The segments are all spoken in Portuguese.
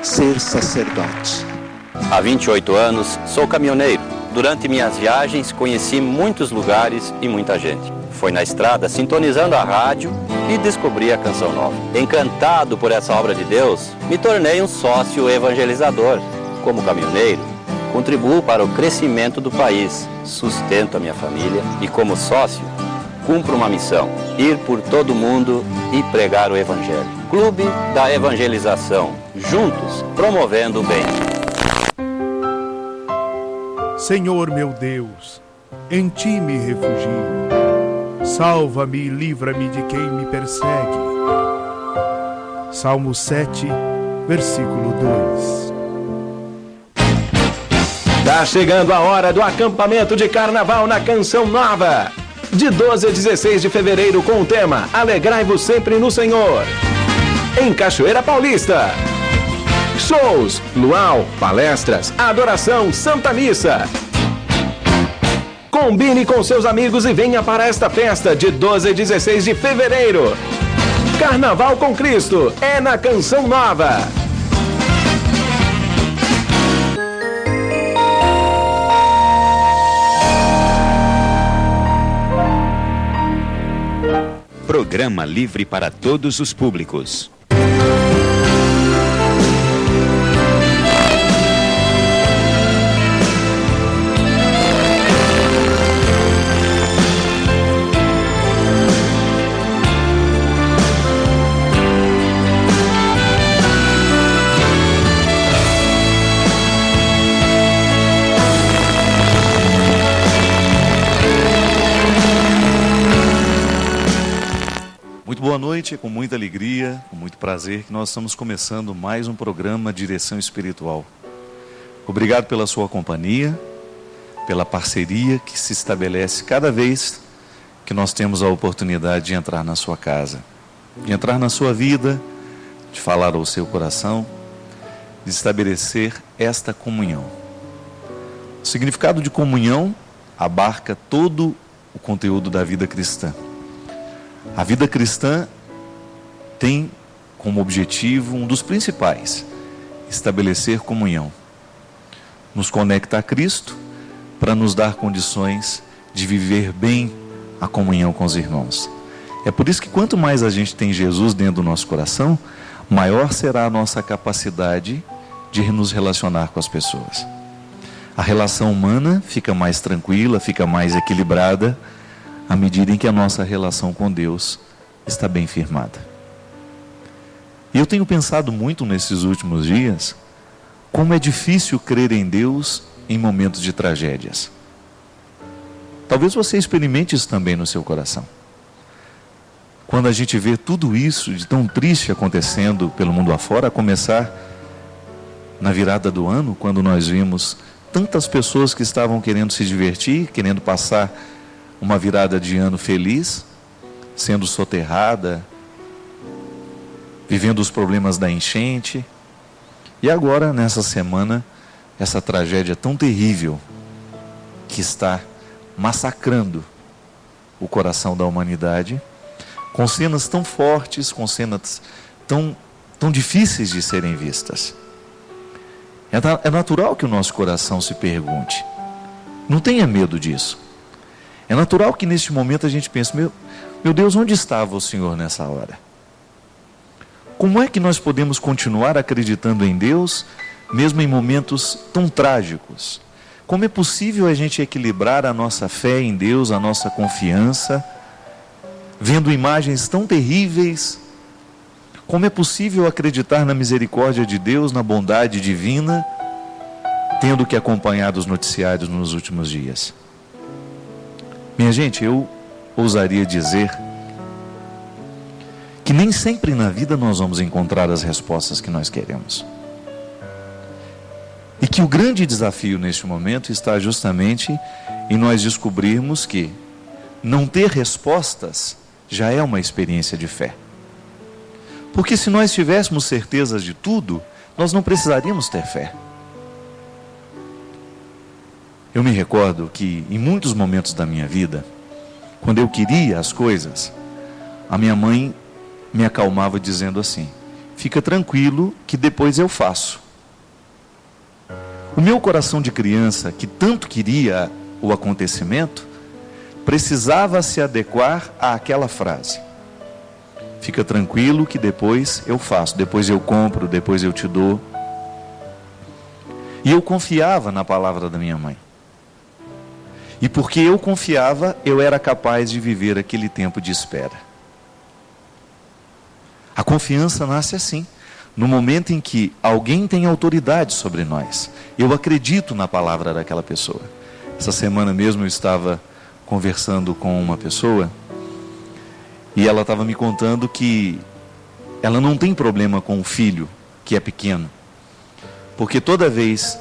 ser sacerdote. Há 28 anos, sou caminhoneiro. Durante minhas viagens, conheci muitos lugares e muita gente. Foi na estrada, sintonizando a rádio, que descobri a Canção Nova. Encantado por essa obra de Deus, me tornei um sócio evangelizador. Como caminhoneiro, contribuo para o crescimento do país, sustento a minha família e, como sócio, cumpro uma missão: ir por todo o mundo e pregar o Evangelho. Clube da Evangelização, juntos, promovendo o bem. Senhor meu Deus, em Ti me refugio. Salva-me e livra-me de quem me persegue. Salmo 7, versículo 2. Tá chegando a hora do acampamento de carnaval na Canção Nova. De 12 a 16 de fevereiro com o tema Alegrai-vos sempre no Senhor. Em Cachoeira Paulista. Shows, luau, palestras, adoração, Santa Missa. Combine com seus amigos e venha para esta festa de 12 a 16 de fevereiro. Carnaval com Cristo é na Canção Nova. Programa livre para todos os públicos. Boa noite, é com muita alegria, com muito prazer que nós estamos começando mais um programa Direção Espiritual. Obrigado pela sua companhia, pela parceria que se estabelece cada vez que nós temos a oportunidade de entrar na sua casa, de entrar na sua vida, de falar ao seu coração, de estabelecer esta comunhão. O significado de comunhão abarca todo o conteúdo da vida cristã. A vida cristã tem como objetivo, um dos principais, estabelecer comunhão. Nos conecta a Cristo para nos dar condições de viver bem a comunhão com os irmãos. É por isso que quanto mais a gente tem Jesus dentro do nosso coração, maior será a nossa capacidade de nos relacionar com as pessoas. A relação humana fica mais tranquila, fica mais equilibrada, à medida em que a nossa relação com Deus está bem firmada. E eu tenho pensado muito nesses últimos dias, como é difícil crer em Deus em momentos de tragédias. Talvez você experimente isso também no seu coração. Quando a gente vê tudo isso de tão triste acontecendo pelo mundo afora, a começar na virada do ano, quando nós vimos tantas pessoas que estavam querendo se divertir, querendo passar uma virada de ano feliz, sendo soterrada, vivendo os problemas da enchente. E agora, nessa semana, essa tragédia tão terrível que está massacrando o coração da humanidade, com cenas tão fortes, com cenas tão difíceis de serem vistas. É natural que o nosso coração se pergunte. Não tenha medo disso. É natural que neste momento a gente pense, meu Deus, onde estava o Senhor nessa hora? Como é que nós podemos continuar acreditando em Deus, mesmo em momentos tão trágicos? Como é possível a gente equilibrar a nossa fé em Deus, a nossa confiança, vendo imagens tão terríveis? Como é possível acreditar na misericórdia de Deus, na bondade divina, tendo que acompanhar os noticiários nos últimos dias? Minha gente, eu ousaria dizer que nem sempre na vida nós vamos encontrar as respostas que nós queremos. E que o grande desafio neste momento está justamente em nós descobrirmos que não ter respostas já é uma experiência de fé. Porque se nós tivéssemos certezas de tudo, nós não precisaríamos ter fé. Eu me recordo que em muitos momentos da minha vida, quando eu queria as coisas, a minha mãe me acalmava dizendo assim: fica tranquilo que depois eu faço. O meu coração de criança, que tanto queria o acontecimento, precisava se adequar àquela frase. Fica tranquilo que depois eu faço, depois eu compro, depois eu te dou. E eu confiava na palavra da minha mãe. E porque eu confiava, eu era capaz de viver aquele tempo de espera. A confiança nasce assim, no momento em que alguém tem autoridade sobre nós. Eu acredito na palavra daquela pessoa. Essa semana mesmo eu estava conversando com uma pessoa e ela estava me contando que ela não tem problema com o filho que é pequeno, porque toda vez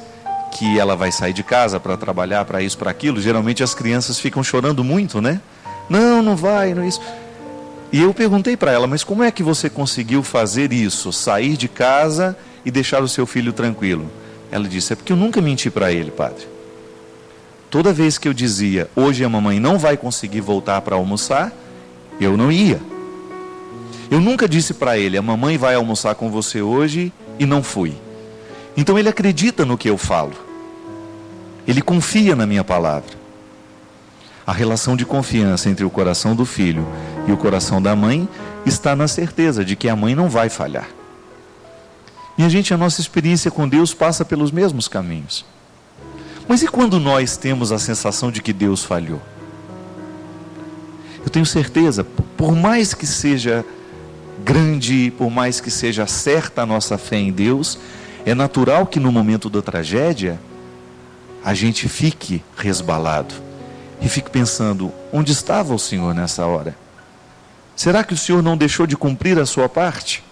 que ela vai sair de casa para trabalhar, para isso, para aquilo, geralmente as crianças ficam chorando muito, né? Não vai, não isso. E eu perguntei para ela, mas como é que você conseguiu fazer isso? Sair de casa e deixar o seu filho tranquilo? Ela disse, é porque eu nunca menti para ele, padre. Toda vez que eu dizia, hoje a mamãe não vai conseguir voltar para almoçar, eu não ia. Eu nunca disse para ele, a mamãe vai almoçar com você hoje, e não fui. Então ele acredita no que eu falo. Ele confia na minha palavra. A relação de confiança entre o coração do filho e o coração da mãe está na certeza de que a mãe não vai falhar. E a nossa experiência com Deus passa pelos mesmos caminhos. Mas e quando nós temos a sensação de que Deus falhou? Eu tenho certeza, por mais que seja grande, por mais que seja certa a nossa fé em Deus, é natural que no momento da tragédia a gente fique resbalado e fique pensando, onde estava o Senhor nessa hora? Será que o Senhor não deixou de cumprir a sua parte?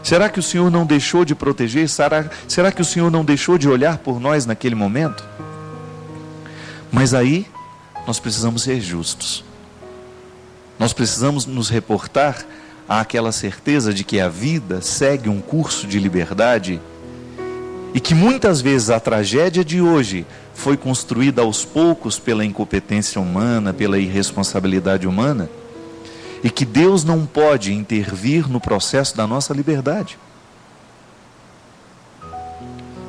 Será que o Senhor não deixou de proteger? Será que o Senhor não deixou de olhar por nós naquele momento? Mas aí nós precisamos ser justos. Nós precisamos nos reportar àquela certeza de que a vida segue um curso de liberdade e que muitas vezes a tragédia de hoje foi construída aos poucos pela incompetência humana, pela irresponsabilidade humana, e que Deus não pode intervir no processo da nossa liberdade.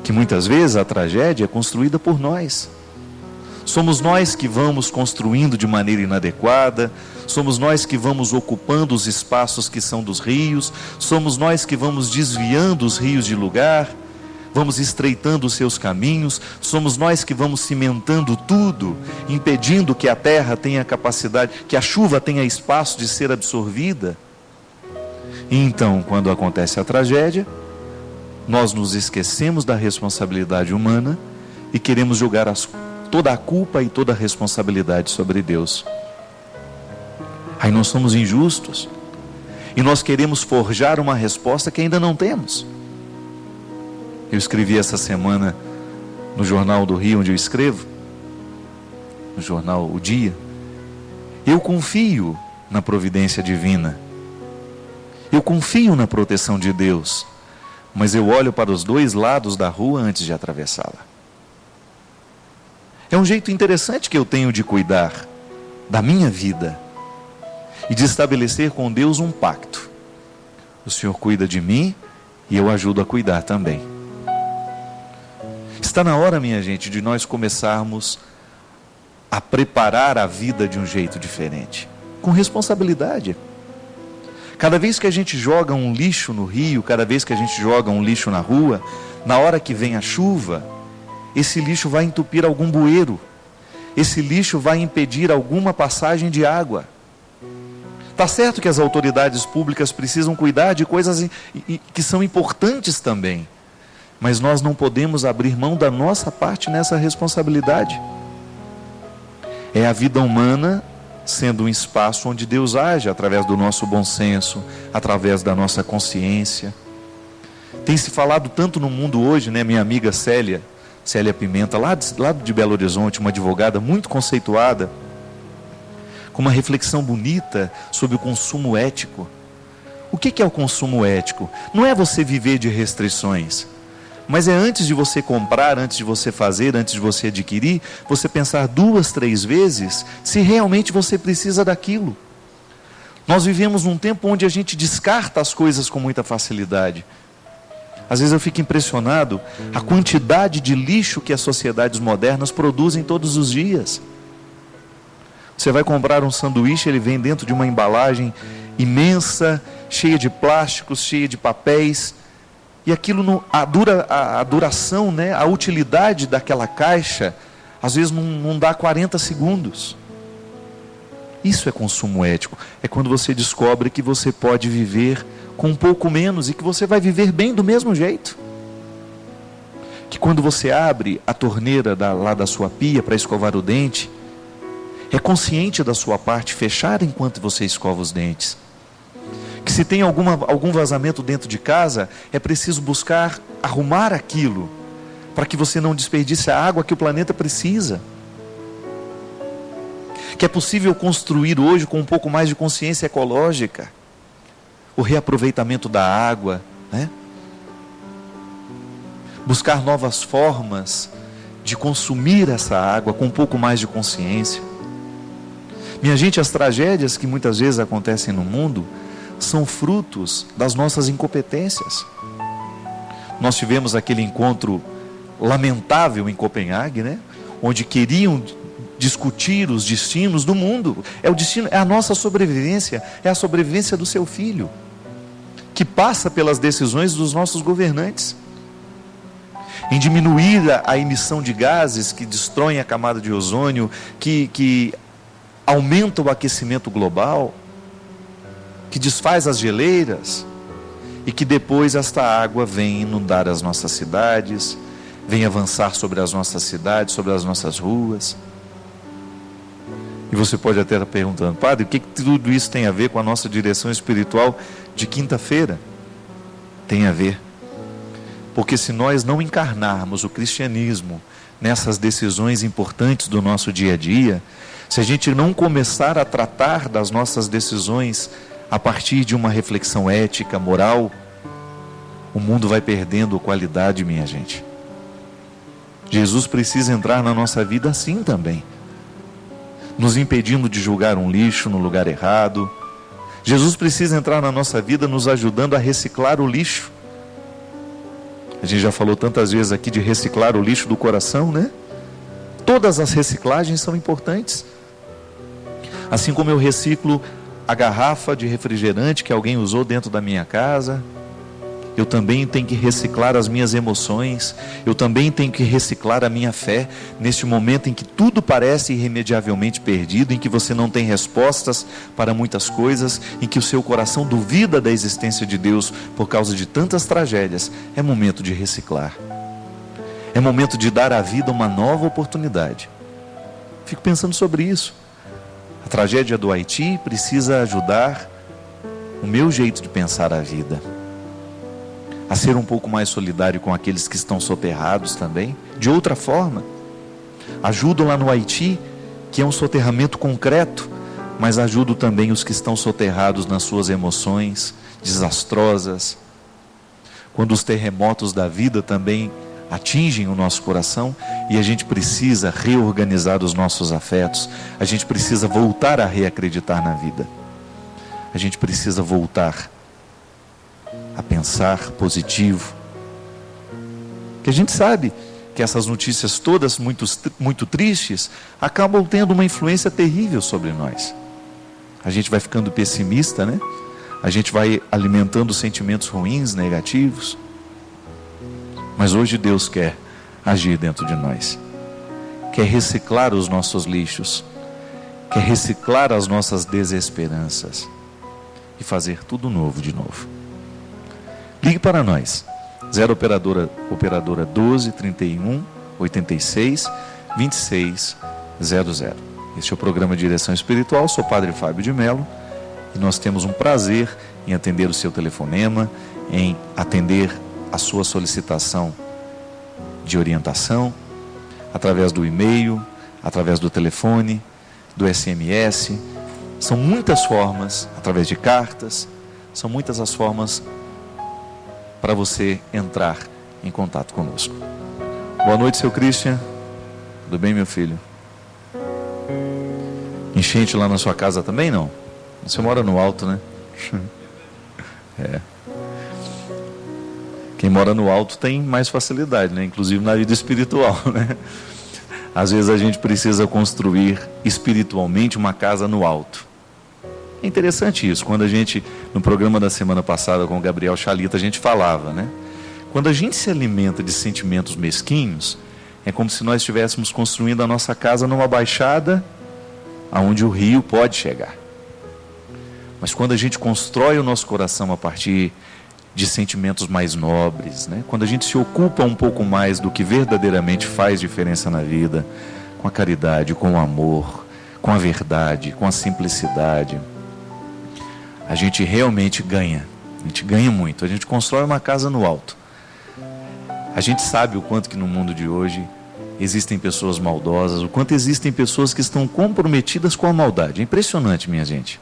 Que muitas vezes a tragédia é construída por nós. Somos nós que vamos construindo de maneira inadequada, somos nós que vamos ocupando os espaços que são dos rios, somos nós que vamos desviando os rios de lugar, vamos estreitando os seus caminhos, somos nós que vamos cimentando tudo, impedindo que a terra tenha capacidade, que a chuva tenha espaço de ser absorvida. E então, quando acontece a tragédia, nós nos esquecemos da responsabilidade humana e queremos jogar toda a culpa e toda a responsabilidade sobre Deus. Aí nós somos injustos e nós queremos forjar uma resposta que ainda não temos. Eu escrevi essa semana no Jornal do Rio, onde eu escrevo, no jornal O Dia. Eu confio na providência divina. Eu confio na proteção de Deus. Mas eu olho para os dois lados da rua antes de atravessá-la. É um jeito interessante que eu tenho de cuidar da minha vida e de estabelecer com Deus um pacto. O Senhor cuida de mim e eu ajudo a cuidar também. Está na hora, minha gente, de nós começarmos a preparar a vida de um jeito diferente, com responsabilidade. Cada vez que a gente joga um lixo no rio, cada vez que a gente joga um lixo na rua, na hora que vem a chuva, esse lixo vai entupir algum bueiro, esse lixo vai impedir alguma passagem de água. Está certo que as autoridades públicas precisam cuidar de coisas que são importantes também, mas nós não podemos abrir mão da nossa parte nessa responsabilidade. É a vida humana sendo um espaço onde Deus age através do nosso bom senso, através da nossa consciência. Tem se falado tanto no mundo hoje, né? Minha amiga Célia Pimenta, lá de Belo Horizonte, uma advogada muito conceituada, com uma reflexão bonita sobre o consumo ético. O que é o consumo ético? Não é você viver de restrições, mas é antes de você comprar, antes de você fazer, antes de você adquirir, você pensar 2, 3 vezes se realmente você precisa daquilo. Nós vivemos num tempo onde a gente descarta as coisas com muita facilidade. Às vezes eu fico impressionado a quantidade de lixo que as sociedades modernas produzem todos os dias. Você vai comprar um sanduíche, ele vem dentro de uma embalagem imensa, cheia de plásticos, cheia de papéis, e aquilo, a duração, né, a utilidade daquela caixa, às vezes não dá 40 segundos. Isso é consumo ético. É quando você descobre que você pode viver com um pouco menos e que você vai viver bem do mesmo jeito. Que quando você abre a torneira lá da sua pia para escovar o dente, é consciente da sua parte fechar enquanto você escova os dentes. Que se tem algum vazamento dentro de casa, é preciso buscar arrumar aquilo, para que você não desperdice a água que o planeta precisa. Que é possível construir hoje com um pouco mais de consciência ecológica, o reaproveitamento da água, né? Buscar novas formas de consumir essa água com um pouco mais de consciência. Minha gente, as tragédias que muitas vezes acontecem no mundo são frutos das nossas incompetências. Nós tivemos aquele encontro lamentável em Copenhague, né? Onde queriam discutir os destinos do mundo. É a nossa sobrevivência, é a sobrevivência do seu filho, que passa pelas decisões dos nossos governantes. Em diminuir a emissão de gases que destroem a camada de ozônio, que aumenta o aquecimento global, que desfaz as geleiras, e que depois esta água vem inundar as nossas cidades, vem avançar sobre as nossas cidades, sobre as nossas ruas. E você pode até estar perguntando: padre, o que tudo isso tem a ver com a nossa direção espiritual de quinta-feira? Tem a ver. Porque se nós não encarnarmos o cristianismo nessas decisões importantes do nosso dia a dia, se a gente não começar a tratar das nossas decisões a partir de uma reflexão ética, moral, o mundo vai perdendo qualidade, minha gente. Jesus precisa entrar na nossa vida assim também, nos impedindo de julgar um lixo no lugar errado. Jesus precisa entrar na nossa vida nos ajudando a reciclar o lixo. A gente já falou tantas vezes aqui de reciclar o lixo do coração, né? Todas as reciclagens são importantes. Assim como eu reciclo a garrafa de refrigerante que alguém usou dentro da minha casa, eu também tenho que reciclar as minhas emoções, eu também tenho que reciclar a minha fé, neste momento em que tudo parece irremediavelmente perdido, em que você não tem respostas para muitas coisas, em que o seu coração duvida da existência de Deus por causa de tantas tragédias. É momento de reciclar, é momento de dar à vida uma nova oportunidade. Fico pensando sobre isso. A tragédia do Haiti precisa ajudar o meu jeito de pensar a vida, a ser um pouco mais solidário com aqueles que estão soterrados também, de outra forma. Ajudo lá no Haiti, que é um soterramento concreto, mas ajudo também os que estão soterrados nas suas emoções desastrosas. Quando os terremotos da vida também atingem o nosso coração e a gente precisa reorganizar os nossos afetos, a gente precisa voltar a reacreditar na vida, a gente precisa voltar a pensar positivo. Que a gente sabe que essas notícias todas muito tristes acabam tendo uma influência terrível sobre nós. A gente vai ficando pessimista, né? A gente vai alimentando sentimentos ruins, negativos. Mas hoje Deus quer agir dentro de nós, quer reciclar os nossos lixos, quer reciclar as nossas desesperanças e fazer tudo novo de novo. Ligue para nós, 0 operadora 12 31 86 26 00. Este é o programa Direção Espiritual. Sou o Padre Fábio de Mello e nós temos um prazer em atender o seu telefonema, em atender a sua solicitação de orientação através do e-mail, através do telefone, do SMS. São muitas formas, através de cartas, são muitas as formas para você entrar em contato conosco. Boa noite, seu Christian. Tudo bem, meu filho? Enchente lá na sua casa também, não? Você mora no alto, né? É. Quem mora no alto tem mais facilidade, né? Inclusive na vida espiritual, né? Às vezes a gente precisa construir espiritualmente uma casa no alto. É interessante isso. Quando a gente, no programa da semana passada com o Gabriel Chalita, a gente falava, né? Quando a gente se alimenta de sentimentos mesquinhos, é como se nós estivéssemos construindo a nossa casa numa baixada aonde o rio pode chegar. Mas quando a gente constrói o nosso coração a partir de sentimentos mais nobres, né? Quando a gente se ocupa um pouco mais do que verdadeiramente faz diferença na vida, com a caridade, com o amor, com a verdade, com a simplicidade, a gente realmente ganha. A gente ganha muito. A gente constrói uma casa no alto. A gente sabe o quanto que no mundo de hoje existem pessoas maldosas, o quanto existem pessoas que estão comprometidas com a maldade. É impressionante, minha gente.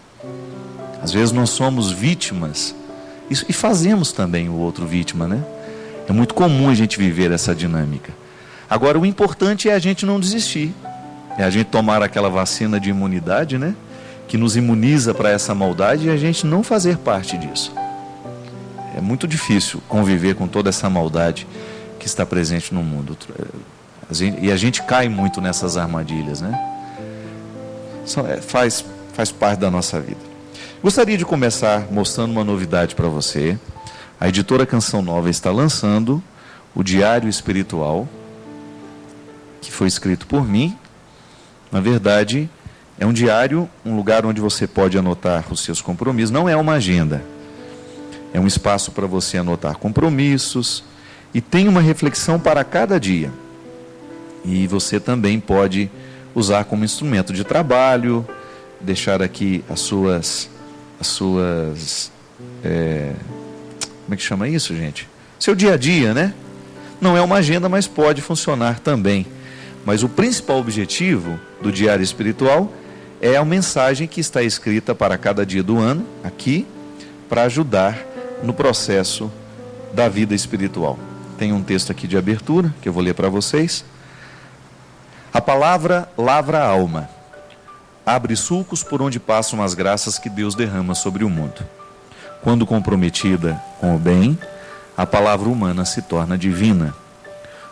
Às vezes nós somos vítimas e fazemos também o outro vítima, né? É muito comum a gente viver essa dinâmica. Agora, o importante é a gente não desistir. É a gente tomar aquela vacina de imunidade, né? Que nos imuniza para essa maldade e a gente não fazer parte disso. É muito difícil conviver com toda essa maldade que está presente no mundo. E a gente cai muito nessas armadilhas, né? Faz parte da nossa vida. Gostaria de começar mostrando uma novidade para você. A editora Canção Nova está lançando o Diário Espiritual, que foi escrito por mim. Na verdade, é um diário, um lugar onde você pode anotar os seus compromissos. Não é uma agenda. É um espaço para você anotar compromissos e tem uma reflexão para cada dia. E você também pode usar como instrumento de trabalho, deixar aqui as suas como é que chama isso, gente? Seu dia a dia, né? Não é uma agenda, mas pode funcionar também. Mas o principal objetivo do Diário Espiritual é a mensagem que está escrita para cada dia do ano, aqui, para ajudar no processo da vida espiritual. Tem um texto aqui de abertura, que eu vou ler para vocês. A palavra lavra a alma, abre sulcos por onde passam as graças que Deus derrama sobre o mundo. Quando comprometida com o bem, a palavra humana se torna divina.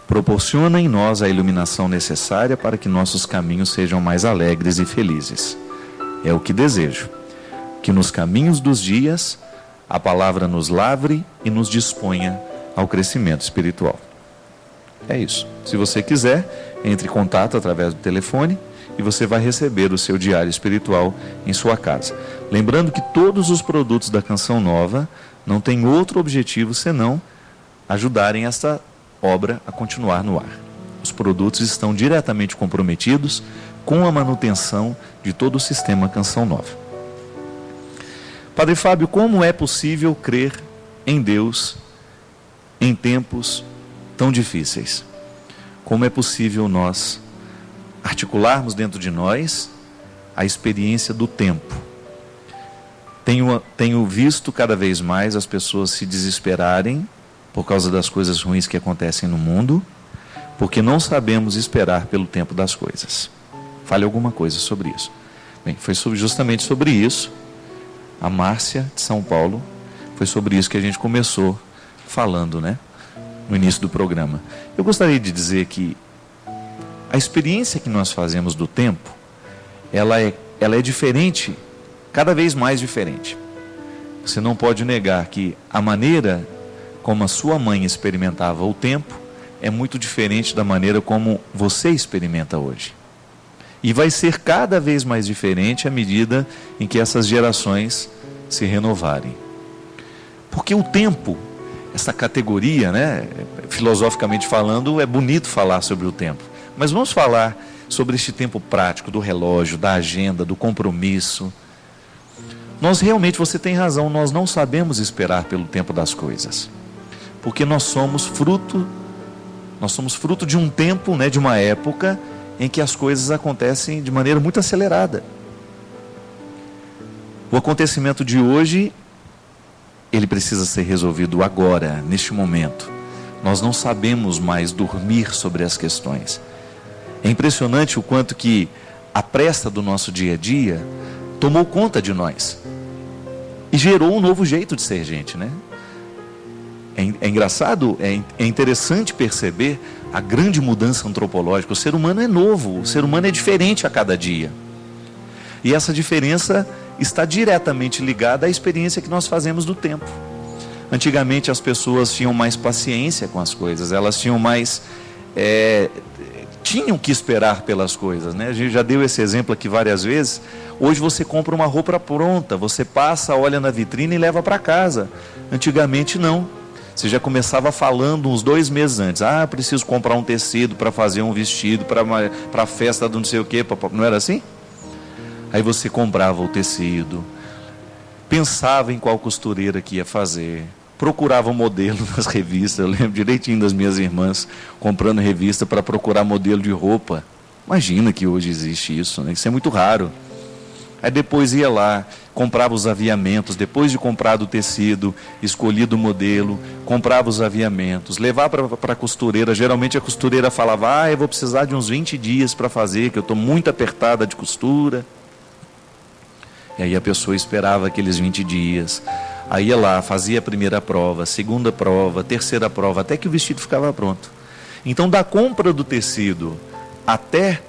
Proporciona em nós a iluminação necessária para que nossos caminhos sejam mais alegres e felizes. É o que desejo, que nos caminhos dos dias a palavra nos lavre e nos disponha ao crescimento espiritual. É isso. Se você quiser, entre em contato através do telefone e você vai receber o seu diário espiritual em sua casa. Lembrando que todos os produtos da Canção Nova não têm outro objetivo senão ajudarem esta obra a continuar no ar. Os produtos estão diretamente comprometidos com a manutenção de todo o sistema Canção Nova. Padre Fábio, como é possível crer em Deus em tempos tão difíceis? Como é possível nós articularmos dentro de nós a experiência do tempo? Tenho visto cada vez mais as pessoas se desesperarem por causa das coisas ruins que acontecem no mundo, porque não sabemos esperar pelo tempo das coisas. Fale alguma coisa sobre isso. Bem, foi justamente sobre isso, a Márcia de São Paulo, foi sobre isso que a gente começou falando, né? No início do programa. Eu gostaria de dizer que a experiência que nós fazemos do tempo, ela é diferente, cada vez mais diferente. Você não pode negar que a maneira como a sua mãe experimentava o tempo é muito diferente da maneira como você experimenta hoje. E vai ser cada vez mais diferente à medida em que essas gerações se renovarem. Porque o tempo, essa categoria, né, filosoficamente falando, é bonito falar sobre o tempo. Mas vamos falar sobre este tempo prático do relógio, da agenda, do compromisso. Nós realmente, você tem razão, nós não sabemos esperar pelo tempo das coisas. Porque nós somos fruto de um tempo, né, de uma época em que as coisas acontecem de maneira muito acelerada. O acontecimento de hoje, ele precisa ser resolvido agora, neste momento. Nós não sabemos mais dormir sobre as questões. É impressionante o quanto que a pressa do nosso dia a dia tomou conta de nós. E gerou um novo jeito de ser gente, né? É engraçado, é interessante perceber a grande mudança antropológica. O ser humano é novo, o ser humano é diferente a cada dia. E essa diferença está diretamente ligada à experiência que nós fazemos do tempo. Antigamente as pessoas tinham mais paciência com as coisas, elas tinham mais... tinham que esperar pelas coisas, né? A gente já deu esse exemplo aqui várias vezes. Hoje você compra uma roupa pronta, você passa, olha na vitrine e leva para casa. Antigamente não. Você já começava falando uns 2 meses antes. Preciso comprar um tecido para fazer um vestido, para a festa do não sei o quê. Não era assim? Aí você comprava o tecido, pensava em qual costureira que ia fazer, procurava um modelo nas revistas. Eu lembro direitinho das minhas irmãs comprando revista para procurar modelo de roupa. Imagina que hoje existe isso, né? Isso é muito raro. Aí depois ia lá, comprava os aviamentos, depois de comprado o tecido, escolhido o modelo, comprava os aviamentos, levava para a costureira. Geralmente a costureira falava, eu vou precisar de uns 20 dias para fazer, que eu estou muito apertada de costura. E aí a pessoa esperava aqueles 20 dias. Aí ia lá, fazia a primeira prova, segunda prova, terceira prova, até que o vestido ficava pronto. Então da compra do tecido até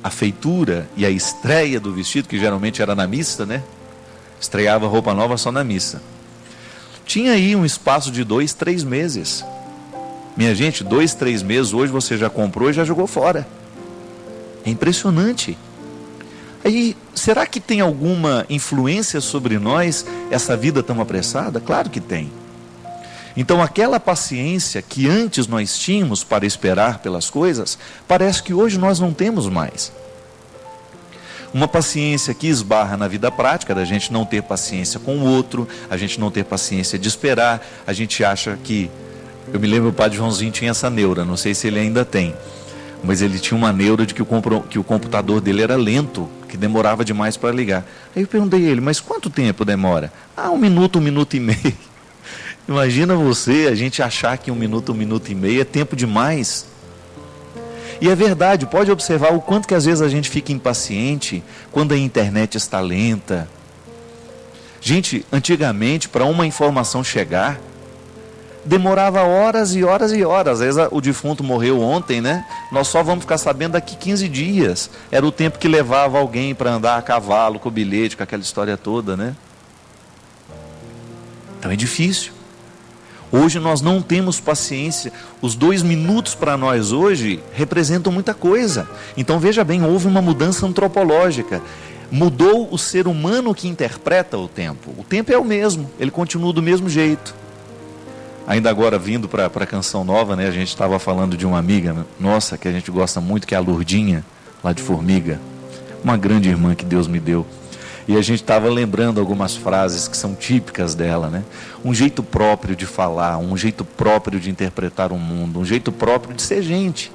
a feitura e a estreia do vestido, que geralmente era na missa, né? Estreava roupa nova só na missa. Tinha aí um espaço de 2, 3 meses. Minha gente, 2, 3 meses, hoje você já comprou e já jogou fora. É impressionante. Aí, será que tem alguma influência sobre nós essa vida tão apressada? Claro que tem. Então aquela paciência que antes nós tínhamos para esperar pelas coisas, parece que hoje nós não temos mais. Uma paciência que esbarra na vida prática, da gente não ter paciência com o outro, a gente não ter paciência de esperar, a gente acha que... Eu me lembro, o padre Joãozinho tinha essa neura, não sei se ele ainda tem, mas ele tinha uma neura de que o computador dele era lento, que demorava demais para ligar. Aí eu perguntei a ele, mas quanto tempo demora? 1 minuto, 1 minuto e meio. Imagina a gente achar que 1 minuto, 1 minuto e meio é tempo demais. E é verdade, pode observar o quanto que às vezes a gente fica impaciente quando a internet está lenta. Gente, antigamente, para uma informação chegar, demorava horas e horas e horas. Às vezes o defunto morreu ontem, né? Nós só vamos ficar sabendo daqui 15 dias. Era o tempo que levava alguém para andar a cavalo, com o bilhete, com aquela história toda, né? Então é difícil. Hoje nós não temos paciência. Os 2 minutos para nós hoje representam muita coisa. Então veja bem, houve uma mudança antropológica. Mudou o ser humano que interpreta o tempo. O tempo é o mesmo, ele continua do mesmo jeito. Ainda agora vindo para a Canção Nova, né, a gente estava falando de uma amiga nossa que a gente gosta muito, que é a Lourdinha, lá de Formiga. Uma grande irmã que Deus me deu. E a gente estava lembrando algumas frases que são típicas dela, né? Um jeito próprio de falar, um jeito próprio de interpretar o mundo, um jeito próprio de ser gente.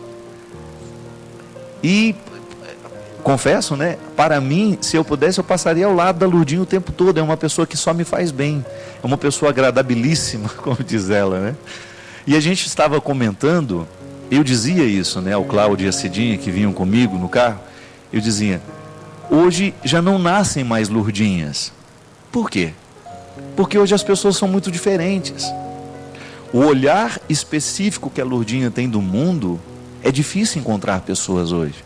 E confesso, né? Para mim, se eu pudesse, eu passaria ao lado da Lourdinha o tempo todo. É uma pessoa que só me faz bem. É uma pessoa agradabilíssima, como diz ela, né? E a gente estava comentando, eu dizia isso, né? Ao Cláudio e a Cidinha, que vinham comigo no carro, eu dizia... Hoje já não nascem mais Lourdinhas. Por quê? Porque hoje as pessoas são muito diferentes. O olhar específico que a Lourdinha tem do mundo, é difícil encontrar pessoas hoje.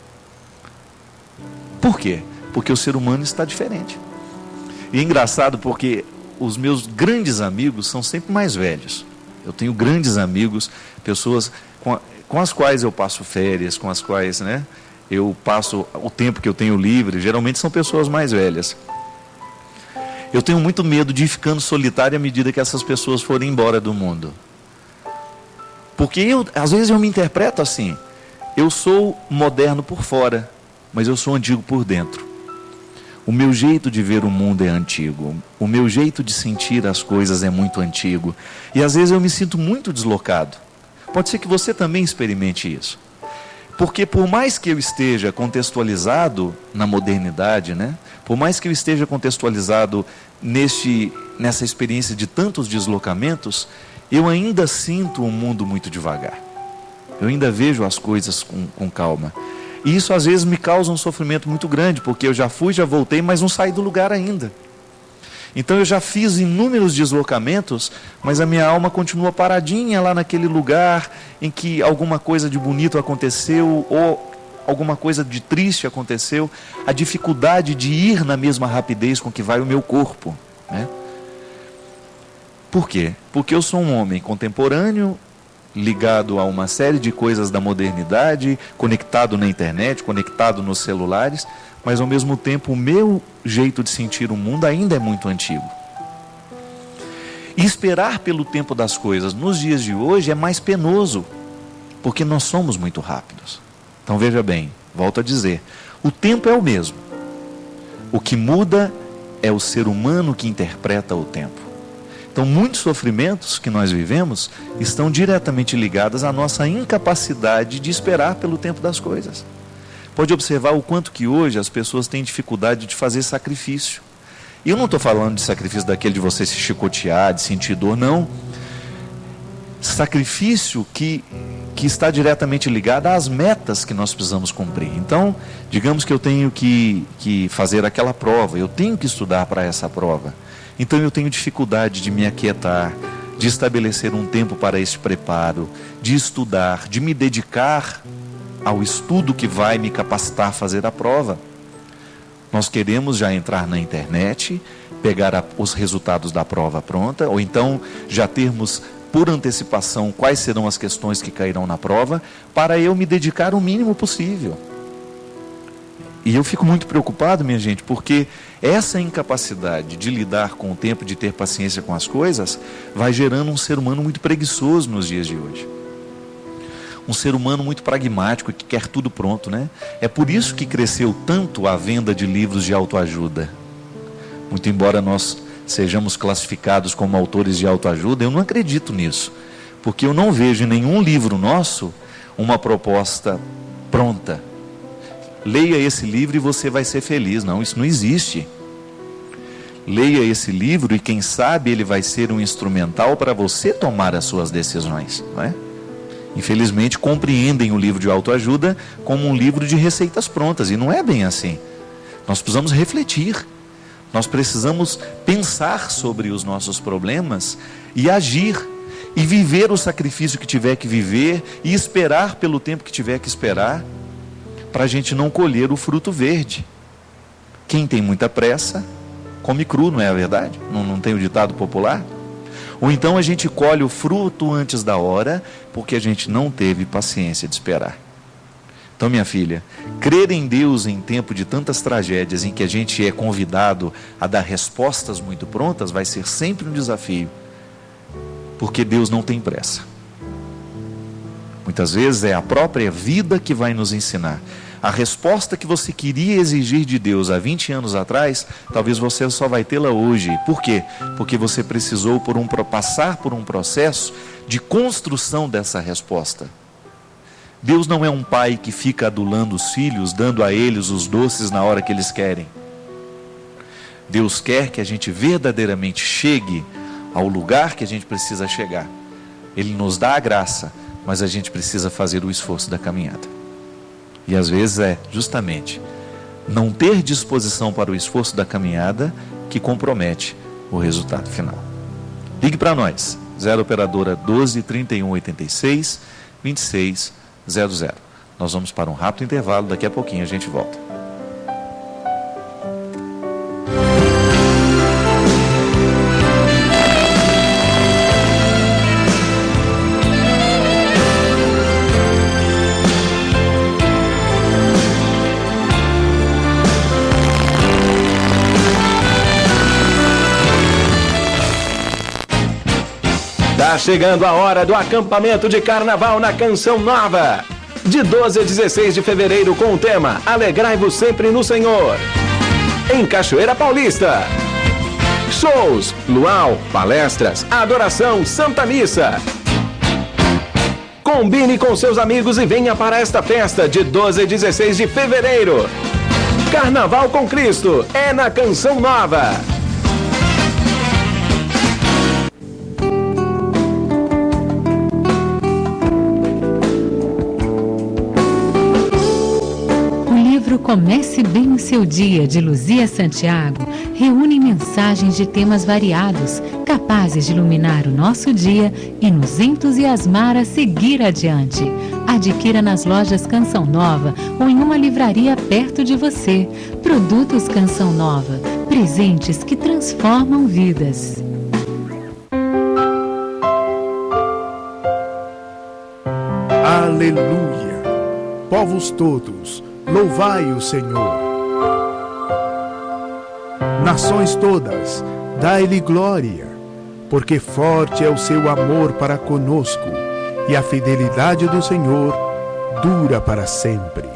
Por quê? Porque o ser humano está diferente. E é engraçado porque os meus grandes amigos são sempre mais velhos. Eu tenho grandes amigos, pessoas com as quais eu passo férias, com as quais, né? Eu passo o tempo que eu tenho livre, geralmente são pessoas mais velhas. Eu tenho muito medo de ir ficando solitário à medida que essas pessoas forem embora do mundo. Porque às vezes eu me interpreto assim, eu sou moderno por fora, mas eu sou antigo por dentro. O meu jeito de ver o mundo é antigo, o meu jeito de sentir as coisas é muito antigo. E às vezes eu me sinto muito deslocado. Pode ser que você também experimente isso. Porque por mais que eu esteja contextualizado na modernidade, né? Por mais que eu esteja contextualizado nessa experiência de tantos deslocamentos, eu ainda sinto o mundo muito devagar. Eu ainda vejo as coisas com calma. E isso às vezes me causa um sofrimento muito grande, porque eu já fui, já voltei, mas não saí do lugar ainda. Então eu já fiz inúmeros deslocamentos, mas a minha alma continua paradinha lá naquele lugar em que alguma coisa de bonito aconteceu ou alguma coisa de triste aconteceu. A dificuldade de ir na mesma rapidez com que vai o meu corpo, né? Por quê? Porque eu sou um homem contemporâneo, ligado a uma série de coisas da modernidade, conectado na internet, conectado nos celulares, mas ao mesmo tempo o meu jeito de sentir o mundo ainda é muito antigo. E esperar pelo tempo das coisas nos dias de hoje é mais penoso, porque nós somos muito rápidos. Então veja bem, volto a dizer, o tempo é o mesmo. O que muda é o ser humano que interpreta o tempo. Então muitos sofrimentos que nós vivemos estão diretamente ligados à nossa incapacidade de esperar pelo tempo das coisas. Pode observar o quanto que hoje as pessoas têm dificuldade de fazer sacrifício. E eu não estou falando de sacrifício daquele de você se chicotear, de sentir dor, não. Sacrifício que está diretamente ligado às metas que nós precisamos cumprir. Então, digamos que eu tenho que fazer aquela prova, eu tenho que estudar para essa prova. Então eu tenho dificuldade de me aquietar, de estabelecer um tempo para esse preparo, de estudar, de me dedicar ao estudo que vai me capacitar a fazer a prova. Nós queremos já entrar na internet, pegar os resultados da prova pronta, ou então já termos por antecipação quais serão as questões que cairão na prova, para eu me dedicar o mínimo possível. E eu fico muito preocupado, minha gente, porque essa incapacidade de lidar com o tempo, de ter paciência com as coisas, vai gerando um ser humano muito preguiçoso nos dias de hoje. Um ser humano muito pragmático, que quer tudo pronto, né? É por isso que cresceu tanto a venda de livros de autoajuda. Muito embora nós sejamos classificados como autores de autoajuda, eu não acredito nisso. Porque eu não vejo em nenhum livro nosso uma proposta pronta. Leia esse livro e você vai ser feliz. Não, isso não existe. Leia esse livro e quem sabe ele vai ser um instrumental para você tomar as suas decisões, não é? Infelizmente compreendem o livro de autoajuda como um livro de receitas prontas, e não é bem assim. Nós precisamos refletir, nós precisamos pensar sobre os nossos problemas e agir, e viver o sacrifício que tiver que viver, e esperar pelo tempo que tiver que esperar, para a gente não colher o fruto verde. Quem tem muita pressa, come cru, não é a verdade? Não tem o ditado popular? Ou então a gente colhe o fruto antes da hora, porque a gente não teve paciência de esperar. Então, minha filha, crer em Deus em tempo de tantas tragédias, em que a gente é convidado a dar respostas muito prontas, vai ser sempre um desafio, porque Deus não tem pressa. Muitas vezes é a própria vida que vai nos ensinar. A resposta que você queria exigir de Deus há 20 anos atrás, talvez você só vai tê-la hoje. Por quê? Porque você precisou passar por um processo de construção dessa resposta. Deus não é um pai que fica adulando os filhos, dando a eles os doces na hora que eles querem. Deus quer que a gente verdadeiramente chegue ao lugar que a gente precisa chegar. Ele nos dá a graça, mas a gente precisa fazer o esforço da caminhada. E às vezes é justamente não ter disposição para o esforço da caminhada que compromete o resultado final. Ligue para nós, 0 operadora 12 31 86 26 00. Nós vamos para um rápido intervalo, daqui a pouquinho a gente volta. Está chegando a hora do acampamento de carnaval na Canção Nova. De 12 a 16 de fevereiro com o tema Alegrai-vos sempre no Senhor. Em Cachoeira Paulista. Shows, luau, palestras, adoração, Santa Missa. Combine com seus amigos e venha para esta festa de 12 a 16 de fevereiro. Carnaval com Cristo é na Canção Nova. Comece bem o seu dia de Luzia Santiago reúne mensagens de temas variados, capazes de iluminar o nosso dia e nos entusiasmar a seguir adiante. Adquira nas lojas Canção Nova ou em uma livraria perto de você. Produtos Canção Nova, presentes que transformam vidas. Aleluia! Povos todos, louvai o Senhor. Nações todas, dai-lhe glória, porque forte é o seu amor para conosco, e a fidelidade do Senhor dura para sempre.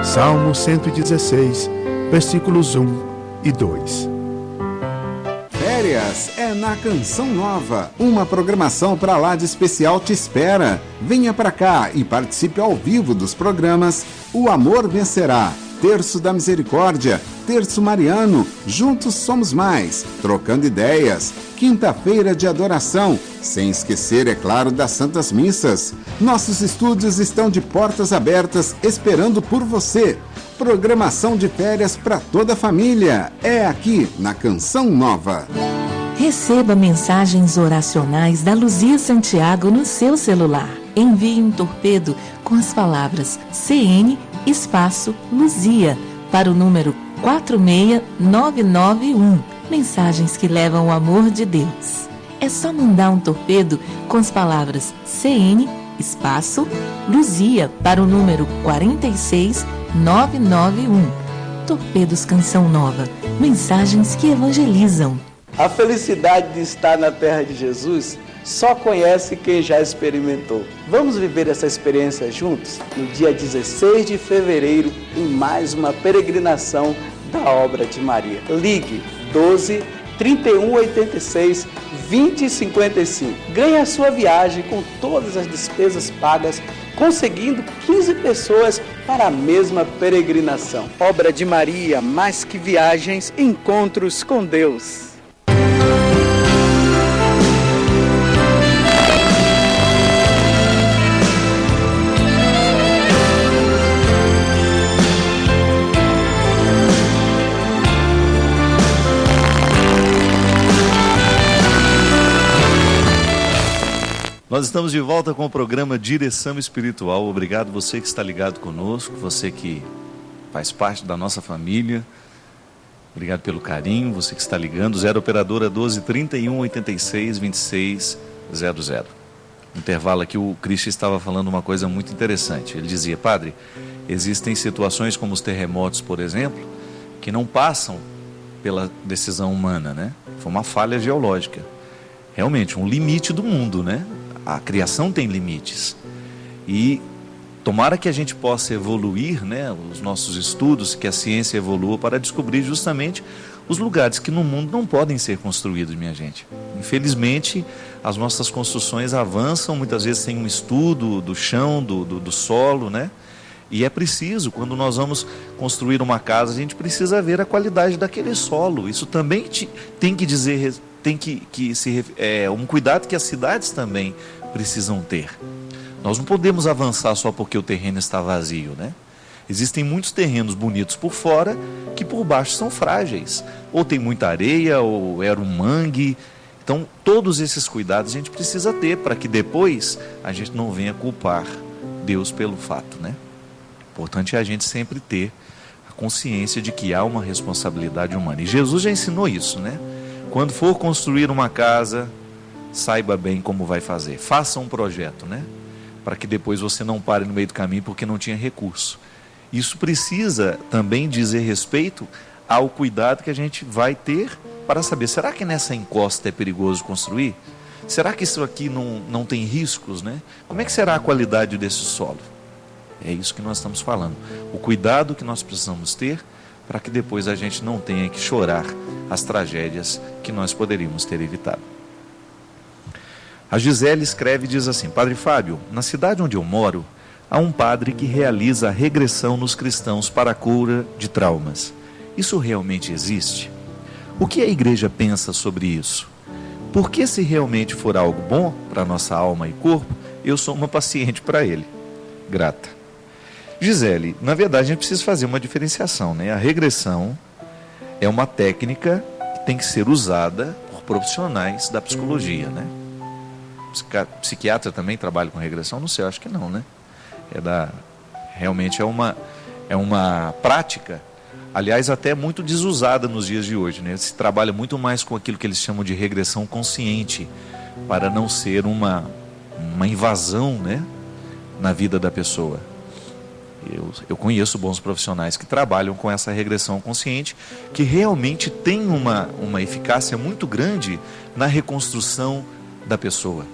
Salmo 116, versículos 1 e 2. Férias é na Canção Nova. Uma programação para lá de especial te espera. Venha para cá e participe ao vivo dos programas O Amor Vencerá, Terço da Misericórdia, Terço Mariano, Juntos Somos Mais, Trocando Ideias, Quinta-feira de Adoração, sem esquecer, é claro, das Santas Missas. Nossos estúdios estão de portas abertas esperando por você. Programação de férias para toda a família. É aqui na Canção Nova. Receba mensagens oracionais da Luzia Santiago no seu celular. Envie um torpedo com as palavras CN espaço Luzia para o número 46991. Mensagens que levam o amor de Deus. É só mandar um torpedo com as palavras CN espaço Luzia para o número 46991. Torpedos Canção Nova. Mensagens que evangelizam. A felicidade de estar na terra de Jesus só conhece quem já experimentou. Vamos viver essa experiência juntos? No dia 16 de fevereiro, em mais uma peregrinação da obra de Maria. Ligue 12 31 86 20 55. Ganhe a sua viagem com todas as despesas pagas, conseguindo 15 pessoas para a mesma peregrinação. Obra de Maria, mais que viagens, encontros com Deus. Nós estamos de volta com o programa Direção Espiritual. Obrigado você que está ligado conosco, você que faz parte da nossa família. Obrigado pelo carinho, você que está ligando. 0 operadora 12 31 86 26 00. Intervalo aqui, o Cristian estava falando uma coisa muito interessante. Ele dizia: padre, existem situações como os terremotos, por exemplo, que não passam pela decisão humana, né? Foi uma falha geológica. Realmente, um limite do mundo, né? A criação tem limites. E tomara que a gente possa evoluir, né, os nossos estudos, que a ciência evolua para descobrir justamente os lugares que no mundo não podem ser construídos, minha gente. Infelizmente, as nossas construções avançam, muitas vezes sem um estudo do chão, do solo, né? E é preciso, quando nós vamos construir uma casa, a gente precisa ver a qualidade daquele solo. Isso também tem que dizer, um cuidado que as cidades também precisam ter. Nós não podemos avançar só porque o terreno está vazio, né? Existem muitos terrenos bonitos por fora que por baixo são frágeis. Ou tem muita areia, ou era um mangue. Então, todos esses cuidados a gente precisa ter para que depois a gente não venha culpar Deus pelo fato, né? Importante é a gente sempre ter a consciência de que há uma responsabilidade humana. E Jesus já ensinou isso, né? Quando for construir uma casa, saiba bem como vai fazer. Faça um projeto, né? Para que depois você não pare no meio do caminho porque não tinha recurso. Isso precisa também dizer respeito ao cuidado que a gente vai ter para saber, será que nessa encosta é perigoso construir? Será que isso aqui não tem riscos, né? Como é que será a qualidade desse solo? É isso que nós estamos falando. O cuidado que nós precisamos ter para que depois a gente não tenha que chorar as tragédias que nós poderíamos ter evitado. A Gisele escreve e diz assim: Padre Fábio, na cidade onde eu moro, há um padre que realiza a regressão nos cristãos para a cura de traumas. Isso realmente existe? O que a igreja pensa sobre isso? Porque se realmente for algo bom para nossa alma e corpo, eu sou uma paciente para ele. Grata. Gisele, na verdade a gente precisa fazer uma diferenciação, né? A regressão é uma técnica que tem que ser usada por profissionais da psicologia, né? Psiquiatra também trabalha com regressão? Não sei, eu acho que não, né? Realmente é uma prática, aliás, até muito desusada nos dias de hoje, né? Se trabalha muito mais com aquilo que eles chamam de regressão consciente, para não ser uma invasão, né, na vida da pessoa. Eu conheço bons profissionais que trabalham com essa regressão consciente, que realmente tem uma eficácia muito grande na reconstrução da pessoa.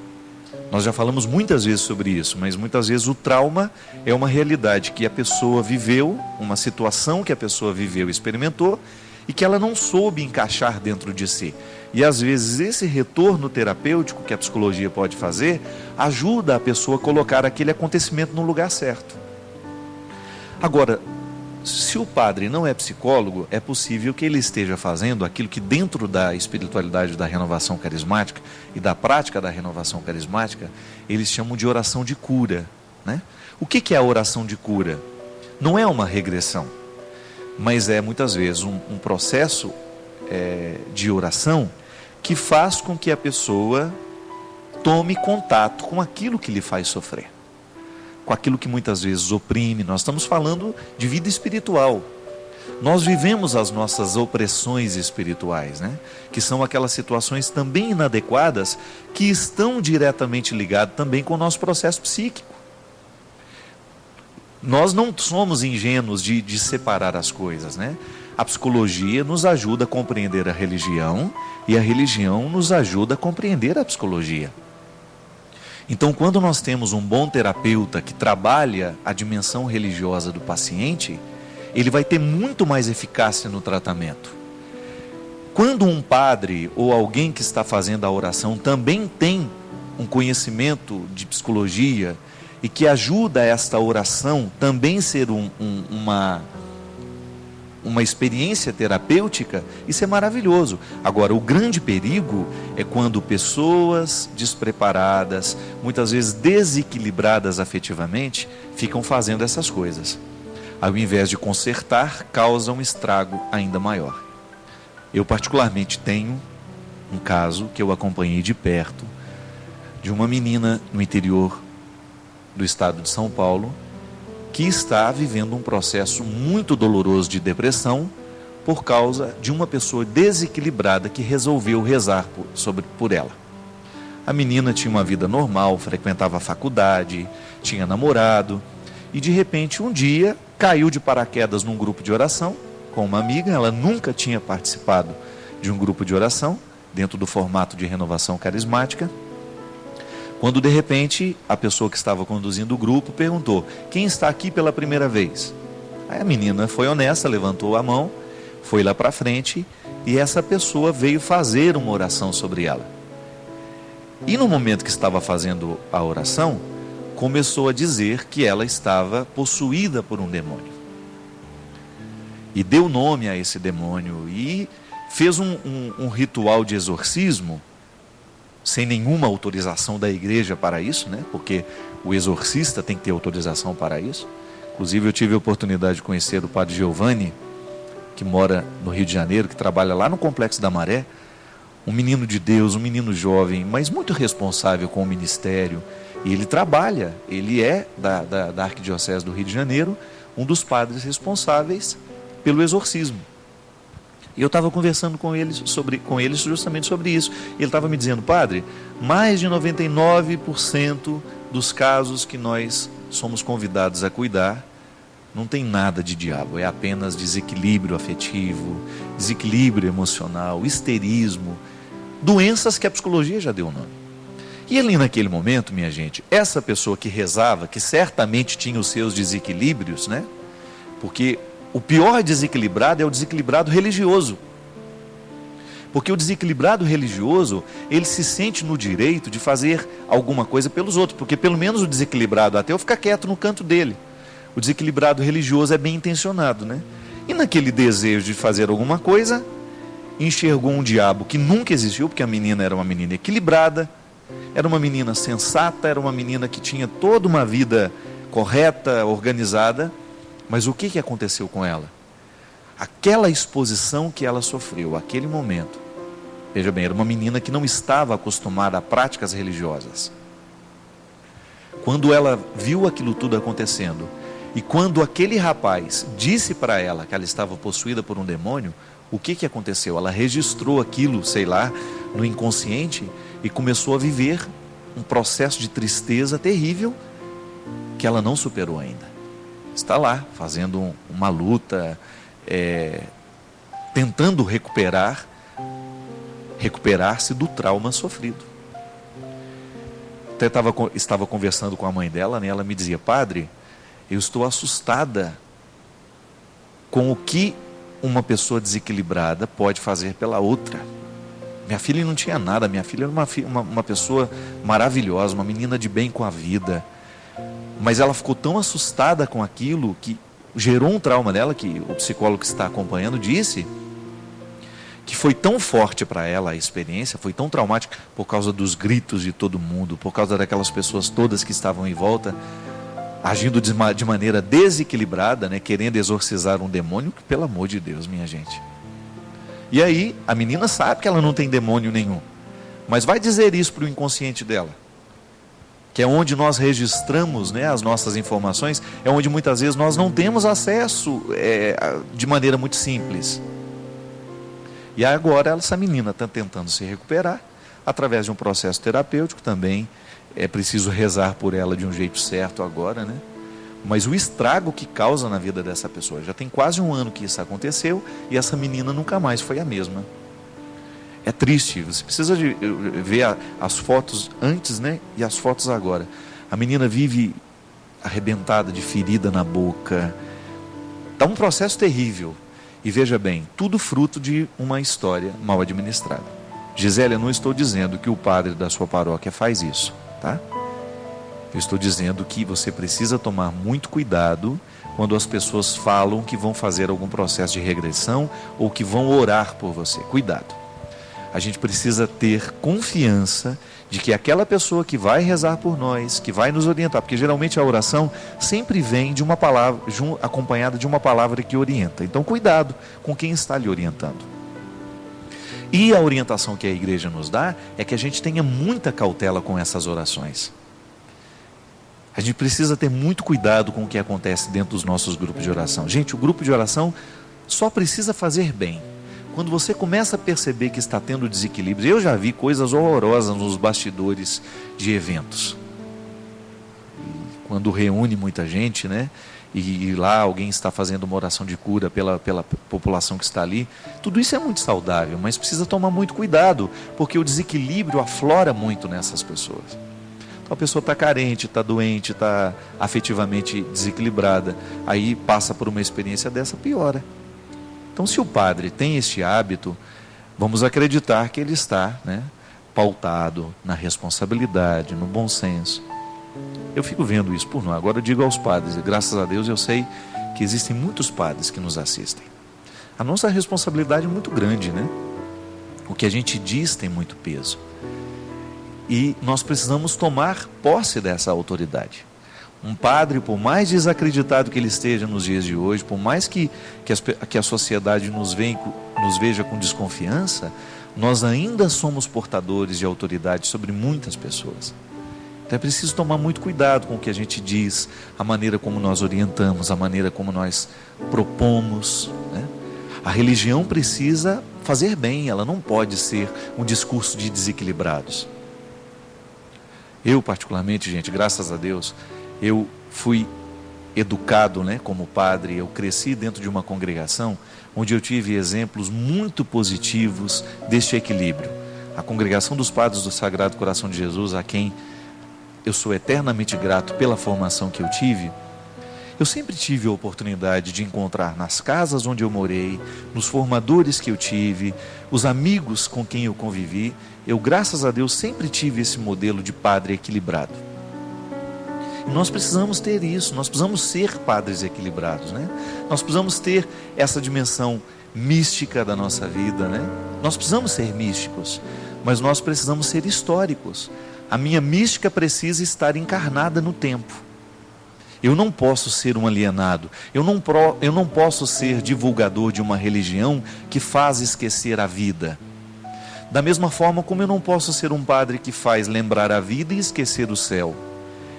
Nós já falamos muitas vezes sobre isso, mas muitas vezes o trauma é uma realidade que a pessoa viveu, uma situação que a pessoa viveu e experimentou, e que ela não soube encaixar dentro de si. E às vezes esse retorno terapêutico que a psicologia pode fazer, ajuda a pessoa a colocar aquele acontecimento no lugar certo. Agora, se o padre não é psicólogo, é possível que ele esteja fazendo aquilo que dentro da espiritualidade da renovação carismática e da prática da renovação carismática, eles chamam de oração de cura, né? O que é a oração de cura? Não é uma regressão, mas é muitas vezes um processo de oração que faz com que a pessoa tome contato com aquilo que lhe faz sofrer, com aquilo que muitas vezes oprime. Nós estamos falando de vida espiritual. Nós vivemos as nossas opressões espirituais, né? Que são aquelas situações também inadequadas que estão diretamente ligadas também com o nosso processo psíquico. Nós não somos ingênuos de separar as coisas, né? A psicologia nos ajuda a compreender a religião e a religião nos ajuda a compreender a psicologia. Então, quando nós temos um bom terapeuta que trabalha a dimensão religiosa do paciente, ele vai ter muito mais eficácia no tratamento. Quando um padre ou alguém que está fazendo a oração também tem um conhecimento de psicologia e que ajuda esta oração também ser uma experiência terapêutica, isso é maravilhoso. Agora, o grande perigo é quando pessoas despreparadas, muitas vezes desequilibradas afetivamente, ficam fazendo essas coisas. Ao invés de consertar, causam um estrago ainda maior. Eu particularmente tenho um caso que eu acompanhei de perto, de uma menina no interior do estado de São Paulo, que está vivendo um processo muito doloroso de depressão por causa de uma pessoa desequilibrada que resolveu rezar por ela. A menina tinha uma vida normal, frequentava a faculdade, tinha namorado, e de repente um dia caiu de paraquedas num grupo de oração com uma amiga. Ela nunca tinha participado de um grupo de oração dentro do formato de renovação carismática, quando de repente a pessoa que estava conduzindo o grupo perguntou: quem está aqui pela primeira vez? Aí a menina foi honesta, levantou a mão, foi lá para frente, e essa pessoa veio fazer uma oração sobre ela. E no momento que estava fazendo a oração, começou a dizer que ela estava possuída por um demônio. E deu nome a esse demônio e fez um ritual de exorcismo, sem nenhuma autorização da igreja para isso, né? Porque o exorcista tem que ter autorização para isso. Inclusive eu tive a oportunidade de conhecer o padre Giovanni, que mora no Rio de Janeiro, que trabalha lá no Complexo da Maré, um menino de Deus, um menino jovem, mas muito responsável com o ministério. E ele trabalha, ele é da Arquidiocese do Rio de Janeiro, um dos padres responsáveis pelo exorcismo. E eu estava conversando com ele justamente sobre isso. Ele estava me dizendo: padre, mais de 99% dos casos que nós somos convidados a cuidar não tem nada de diabo, é apenas desequilíbrio afetivo, desequilíbrio emocional, histerismo, doenças que a psicologia já deu o nome. E ali naquele momento, minha gente, essa pessoa que rezava, que certamente tinha os seus desequilíbrios, né? Porque o pior desequilibrado é o desequilibrado religioso. Porque o desequilibrado religioso, ele se sente no direito de fazer alguma coisa pelos outros, porque pelo menos o desequilibrado ateu fica quieto no canto dele. O desequilibrado religioso é bem intencionado, né? E naquele desejo de fazer alguma coisa, enxergou um diabo que nunca existiu, porque a menina era uma menina equilibrada, era uma menina sensata, era uma menina que tinha toda uma vida correta, organizada, mas o que aconteceu com ela? Aquela exposição que ela sofreu, aquele momento, veja bem, era uma menina que não estava acostumada a práticas religiosas. Quando ela viu aquilo tudo acontecendo, e quando aquele rapaz disse para ela que ela estava possuída por um demônio, o que aconteceu? Ela registrou aquilo, sei lá, no inconsciente e começou a viver um processo de tristeza terrível que ela não superou ainda. Está lá, fazendo uma luta, tentando recuperar-se do trauma sofrido. Até estava conversando com a mãe dela, né? Ela me dizia: padre, eu estou assustada com o que uma pessoa desequilibrada pode fazer pela outra. Minha filha não tinha nada, minha filha era uma pessoa maravilhosa, uma menina de bem com a vida, mas ela ficou tão assustada com aquilo que gerou um trauma nela, que o psicólogo que está acompanhando disse que foi tão forte para ela a experiência, foi tão traumática por causa dos gritos de todo mundo, por causa daquelas pessoas todas que estavam em volta, agindo de maneira desequilibrada, né, querendo exorcizar um demônio, que, pelo amor de Deus, minha gente. E aí, a menina sabe que ela não tem demônio nenhum, mas vai dizer isso para o inconsciente dela, que é onde nós registramos, né, as nossas informações, é onde muitas vezes nós não temos acesso de maneira muito simples. E agora essa menina está tentando se recuperar através de um processo terapêutico. Também é preciso rezar por ela de um jeito certo agora, né? Mas o estrago que causa na vida dessa pessoa, já tem quase um ano que isso aconteceu e essa menina nunca mais foi a mesma. É triste, você precisa de ver as fotos antes, né, e as fotos agora. A menina vive arrebentada, de ferida na boca. Está um processo terrível. E veja bem, tudo fruto de uma história mal administrada. Gisele, eu não estou dizendo que o padre da sua paróquia faz isso, tá? Eu estou dizendo que você precisa tomar muito cuidado quando as pessoas falam que vão fazer algum processo de regressão ou que vão orar por você. Cuidado. A gente precisa ter confiança de que aquela pessoa que vai rezar por nós, que vai nos orientar, porque geralmente a oração sempre vem de uma palavra, acompanhada de uma palavra que orienta. Então, cuidado com quem está lhe orientando. E a orientação que a igreja nos dá é que a gente tenha muita cautela com essas orações. A gente precisa ter muito cuidado com o que acontece dentro dos nossos grupos de oração. Gente, o grupo de oração só precisa fazer bem. Quando você começa a perceber que está tendo desequilíbrio, eu já vi coisas horrorosas nos bastidores de eventos. Quando reúne muita gente, né? E lá alguém está fazendo uma oração de cura pela população que está ali. Tudo isso é muito saudável, mas precisa tomar muito cuidado, porque o desequilíbrio aflora muito nessas pessoas. Então a pessoa está carente, está doente, está afetivamente desequilibrada. Aí passa por uma experiência dessa, piora. Então, se o padre tem este hábito, vamos acreditar que ele está, né, pautado na responsabilidade, no bom senso. Eu fico vendo isso por nós. Agora eu digo aos padres, e graças a Deus eu sei que existem muitos padres que nos assistem. A nossa responsabilidade é muito grande, né? O que a gente diz tem muito peso. E nós precisamos tomar posse dessa autoridade. Um padre, por mais desacreditado que ele esteja nos dias de hoje, por mais que a sociedade nos veja com desconfiança, nós ainda somos portadores de autoridade sobre muitas pessoas. Então é preciso tomar muito cuidado com o que a gente diz, a maneira como nós orientamos, a maneira como nós propomos, né? A religião precisa fazer bem, ela não pode ser um discurso de desequilibrados. Eu particularmente, gente, graças a Deus, eu fui educado, né, como padre, eu cresci dentro de uma congregação onde eu tive exemplos muito positivos deste equilíbrio. A congregação dos padres do Sagrado Coração de Jesus, a quem eu sou eternamente grato pela formação que eu tive, eu sempre tive a oportunidade de encontrar nas casas onde eu morei, nos formadores que eu tive, os amigos com quem eu convivi, eu, graças a Deus, sempre tive esse modelo de padre equilibrado. E nós precisamos ter isso, nós precisamos ser padres equilibrados, né? Nós precisamos ter essa dimensão mística da nossa vida, né? Nós precisamos ser místicos, mas nós precisamos ser históricos. A minha mística precisa estar encarnada no tempo. Eu não posso ser um alienado. Eu não posso ser divulgador de uma religião que faz esquecer a vida. Da mesma forma como eu não posso ser um padre que faz lembrar a vida e esquecer o céu.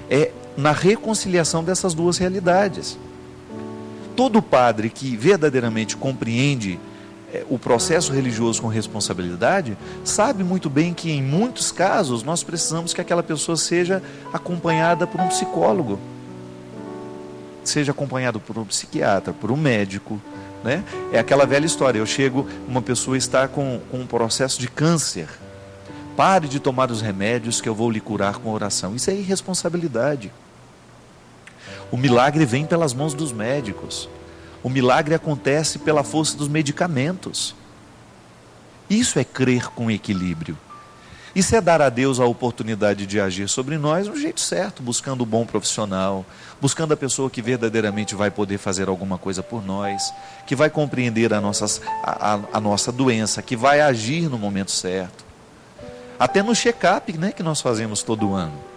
É na reconciliação dessas duas realidades. Todo padre que verdadeiramente compreende o processo religioso com responsabilidade, sabe muito bem que em muitos casos nós precisamos que aquela pessoa seja acompanhada por um psicólogo, seja acompanhado por um psiquiatra, por um médico, né? É aquela velha história, uma pessoa está com um processo de câncer, pare de tomar os remédios que eu vou lhe curar com oração. Isso é irresponsabilidade. O milagre vem pelas mãos dos médicos. O milagre acontece pela força dos medicamentos. Isso é crer com equilíbrio. Isso é dar a Deus a oportunidade de agir sobre nós do jeito certo, buscando o bom profissional, buscando a pessoa que verdadeiramente vai poder fazer alguma coisa por nós, que vai compreender a nossa doença, que vai agir no momento certo. Até no check-up, né, que nós fazemos todo ano.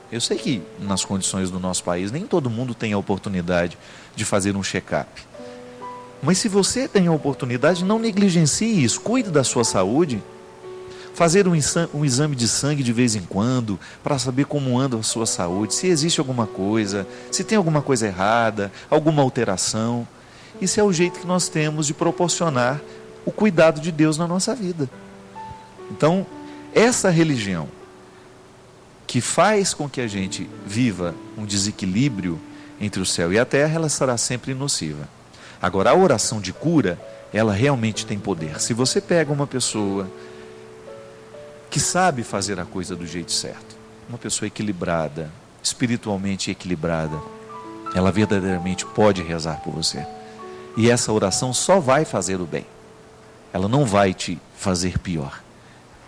Eu sei que nas condições do nosso país nem todo mundo tem a oportunidade de fazer um check-up. Mas se você tem a oportunidade, não negligencie isso, cuide da sua saúde. Fazer um exame de sangue de vez em quando, para saber como anda a sua saúde, se existe alguma coisa, se tem alguma coisa errada, alguma alteração. Isso é o jeito que nós temos de proporcionar o cuidado de Deus na nossa vida. Então, essa religião que faz com que a gente viva um desequilíbrio entre o céu e a terra, ela será sempre nociva. Agora, a oração de cura, ela realmente tem poder. Se você pega uma pessoa que sabe fazer a coisa do jeito certo, uma pessoa equilibrada, espiritualmente equilibrada, ela verdadeiramente pode rezar por você. E essa oração só vai fazer o bem. Ela não vai te fazer pior.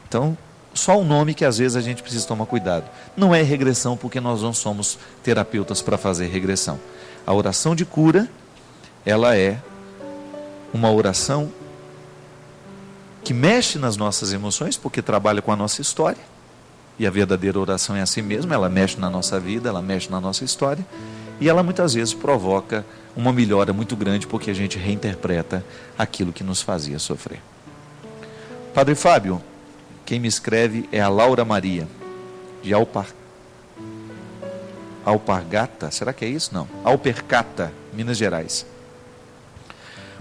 Então, só o nome que às vezes a gente precisa tomar cuidado. Não é regressão, porque nós não somos terapeutas para fazer regressão. A oração de cura, ela é uma oração que mexe nas nossas emoções, porque trabalha com a nossa história. E a verdadeira oração é assim mesmo, ela mexe na nossa vida, ela mexe na nossa história. E ela muitas vezes provoca uma melhora muito grande, porque a gente reinterpreta aquilo que nos fazia sofrer. Padre Fábio, quem me escreve é a Laura Maria, de Alpargata, será que é isso? Não, Alpercata, Minas Gerais.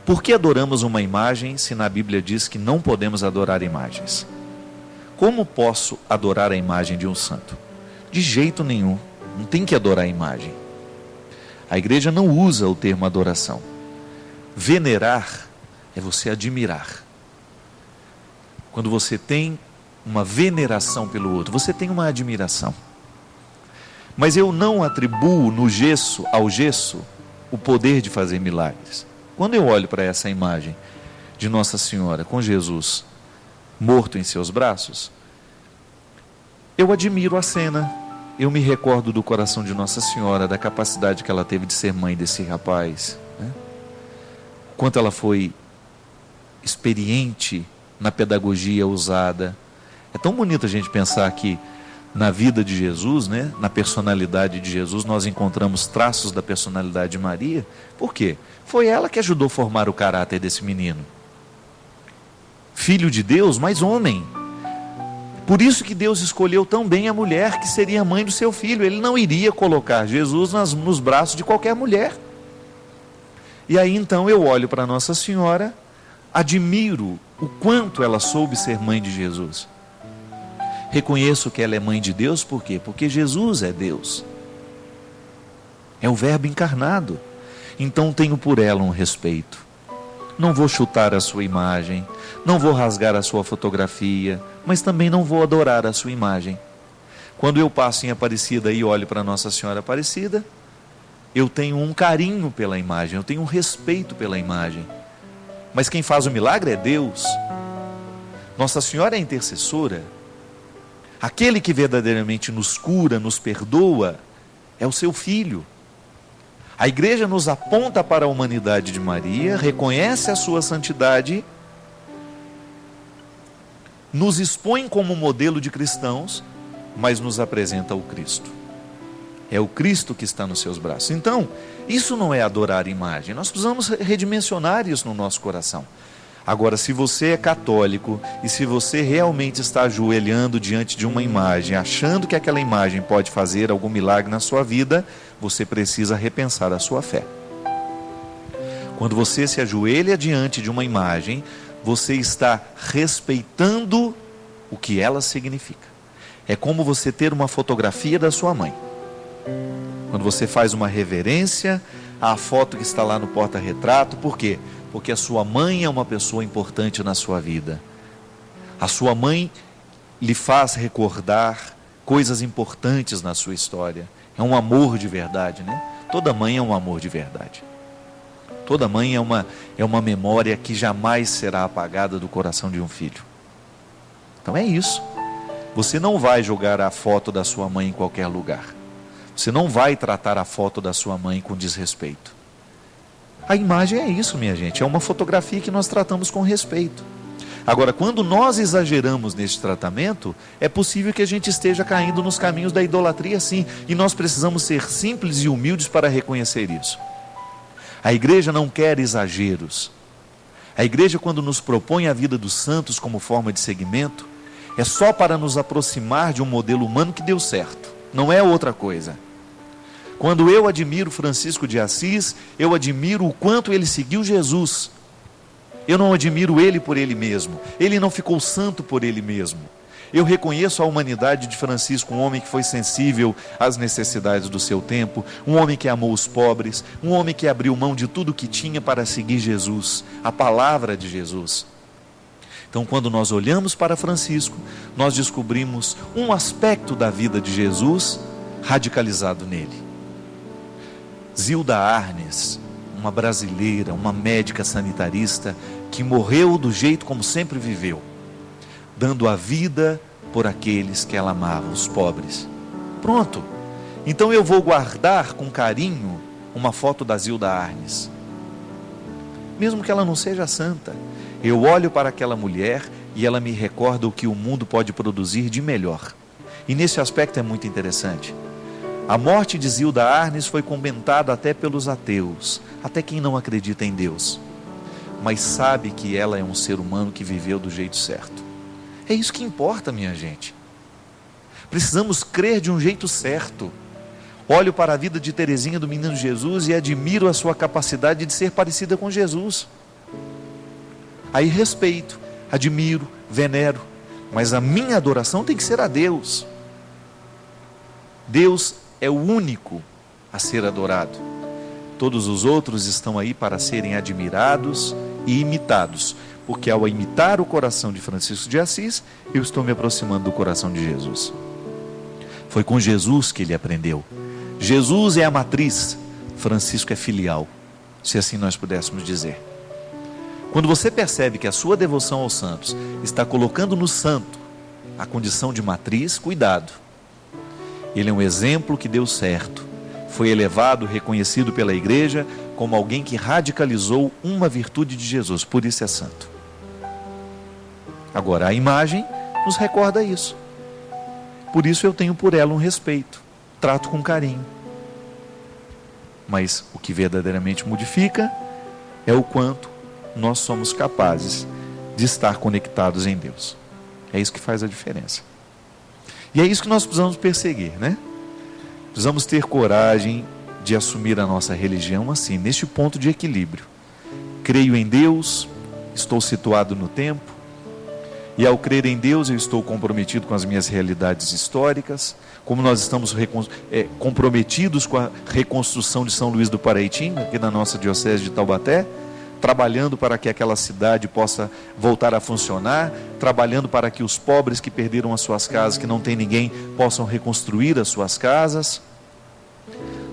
Por que adoramos uma imagem se na Bíblia diz que não podemos adorar imagens? Como posso adorar a imagem de um santo? De jeito nenhum, não tem que adorar a imagem. A igreja não usa o termo adoração. Venerar é você admirar. Quando você tem uma veneração pelo outro, você tem uma admiração. Mas eu não atribuo ao gesso o poder de fazer milagres. Quando eu olho para essa imagem de Nossa Senhora com Jesus morto em seus braços, eu admiro a cena. Eu me recordo do coração de Nossa Senhora, da capacidade que ela teve de ser mãe desse rapaz, né? Quanto ela foi experiente na pedagogia usada. É tão bonito a gente pensar que na vida de Jesus, né, na personalidade de Jesus, nós encontramos traços da personalidade de Maria. Por quê? Foi ela que ajudou a formar o caráter desse menino. Filho de Deus, mas homem. Por isso que Deus escolheu tão bem a mulher que seria a mãe do seu filho. Ele não iria colocar Jesus nos braços de qualquer mulher. E aí então eu olho para Nossa Senhora, admiro o quanto ela soube ser mãe de Jesus. Reconheço que ela é mãe de Deus, por quê? Porque Jesus é Deus. É o Verbo encarnado. Então tenho por ela um respeito. Não vou chutar a sua imagem, não vou rasgar a sua fotografia, mas também não vou adorar a sua imagem. Quando eu passo em Aparecida e olho para Nossa Senhora Aparecida, eu tenho um carinho pela imagem, eu tenho um respeito pela imagem. Mas quem faz o milagre é Deus. Nossa Senhora é intercessora. Aquele que verdadeiramente nos cura, nos perdoa, é o seu Filho. A igreja nos aponta para a humanidade de Maria, reconhece a sua santidade, nos expõe como modelo de cristãos, mas nos apresenta o Cristo. É o Cristo que está nos seus braços. Então, isso não é adorar a imagem. Nós precisamos redimensionar isso no nosso coração. Agora, se você é católico e se você realmente está ajoelhando diante de uma imagem, achando que aquela imagem pode fazer algum milagre na sua vida, você precisa repensar a sua fé. Quando você se ajoelha diante de uma imagem, você está respeitando o que ela significa. É como você ter uma fotografia da sua mãe. Quando você faz uma reverência à foto que está lá no porta-retrato, por quê? Porque a sua mãe é uma pessoa importante na sua vida. A sua mãe lhe faz recordar coisas importantes na sua história. É um amor de verdade, né? Toda mãe é um amor de verdade. Toda mãe é uma memória que jamais será apagada do coração de um filho. Então é isso. Você não vai jogar a foto da sua mãe em qualquer lugar. Você não vai tratar a foto da sua mãe com desrespeito. A imagem é isso, minha gente. É uma fotografia que nós tratamos com respeito. Agora, quando nós exageramos nesse tratamento, é possível que a gente esteja caindo nos caminhos da idolatria, sim. E nós precisamos ser simples e humildes para reconhecer isso. A igreja não quer exageros. A igreja, quando nos propõe a vida dos santos como forma de seguimento, é só para nos aproximar de um modelo humano que deu certo. Não é outra coisa. Quando eu admiro Francisco de Assis, eu admiro o quanto ele seguiu Jesus. Eu não admiro ele por ele mesmo. Ele não ficou santo por ele mesmo. Eu reconheço a humanidade de Francisco, um homem que foi sensível às necessidades do seu tempo, um homem que amou os pobres, um homem que abriu mão de tudo que tinha para seguir Jesus, a palavra de Jesus. Então, quando nós olhamos para Francisco, nós descobrimos um aspecto da vida de Jesus radicalizado nele. Zilda Arnes, uma brasileira, uma médica sanitarista, que morreu do jeito como sempre viveu, dando a vida por aqueles que ela amava, os pobres. Pronto. Então eu vou guardar com carinho uma foto da Zilda Arnes. Mesmo que ela não seja santa, eu olho para aquela mulher e ela me recorda o que o mundo pode produzir de melhor. E nesse aspecto é muito interessante. A morte de Zilda Arnes foi comentada até pelos ateus, até quem não acredita em Deus, mas sabe que ela é um ser humano que viveu do jeito certo. É isso que importa, minha gente. Precisamos crer de um jeito certo. Olho para a vida de Teresinha do Menino Jesus e admiro a sua capacidade de ser parecida com Jesus. Aí respeito, admiro, venero, mas a minha adoração tem que ser a Deus. Deus é o único a ser adorado. Todos os outros estão aí para serem admirados e imitados, porque ao imitar o coração de Francisco de Assis, eu estou me aproximando do coração de Jesus. Foi com Jesus que ele aprendeu. Jesus é a matriz, Francisco é filial, se assim nós pudéssemos dizer. Quando você percebe que a sua devoção aos santos está colocando no santo a condição de matriz, cuidado. Ele é um exemplo que deu certo. Foi elevado, reconhecido pela igreja como alguém que radicalizou uma virtude de Jesus, por isso é santo. Agora, a imagem nos recorda isso. Por isso eu tenho por ela um respeito, trato com carinho. Mas o que verdadeiramente modifica é o quanto nós somos capazes de estar conectados em Deus. É isso que faz a diferença. E é isso que nós precisamos perseguir, né? Precisamos ter coragem de assumir a nossa religião assim, neste ponto de equilíbrio. Creio em Deus, estou situado no tempo, e ao crer em Deus eu estou comprometido com as minhas realidades históricas, como nós estamos comprometidos com a reconstrução de São Luís do Paraitinga, aqui na nossa diocese de Taubaté, trabalhando para que aquela cidade possa voltar a funcionar, trabalhando para que os pobres que perderam as suas casas, que não tem ninguém, possam reconstruir as suas casas,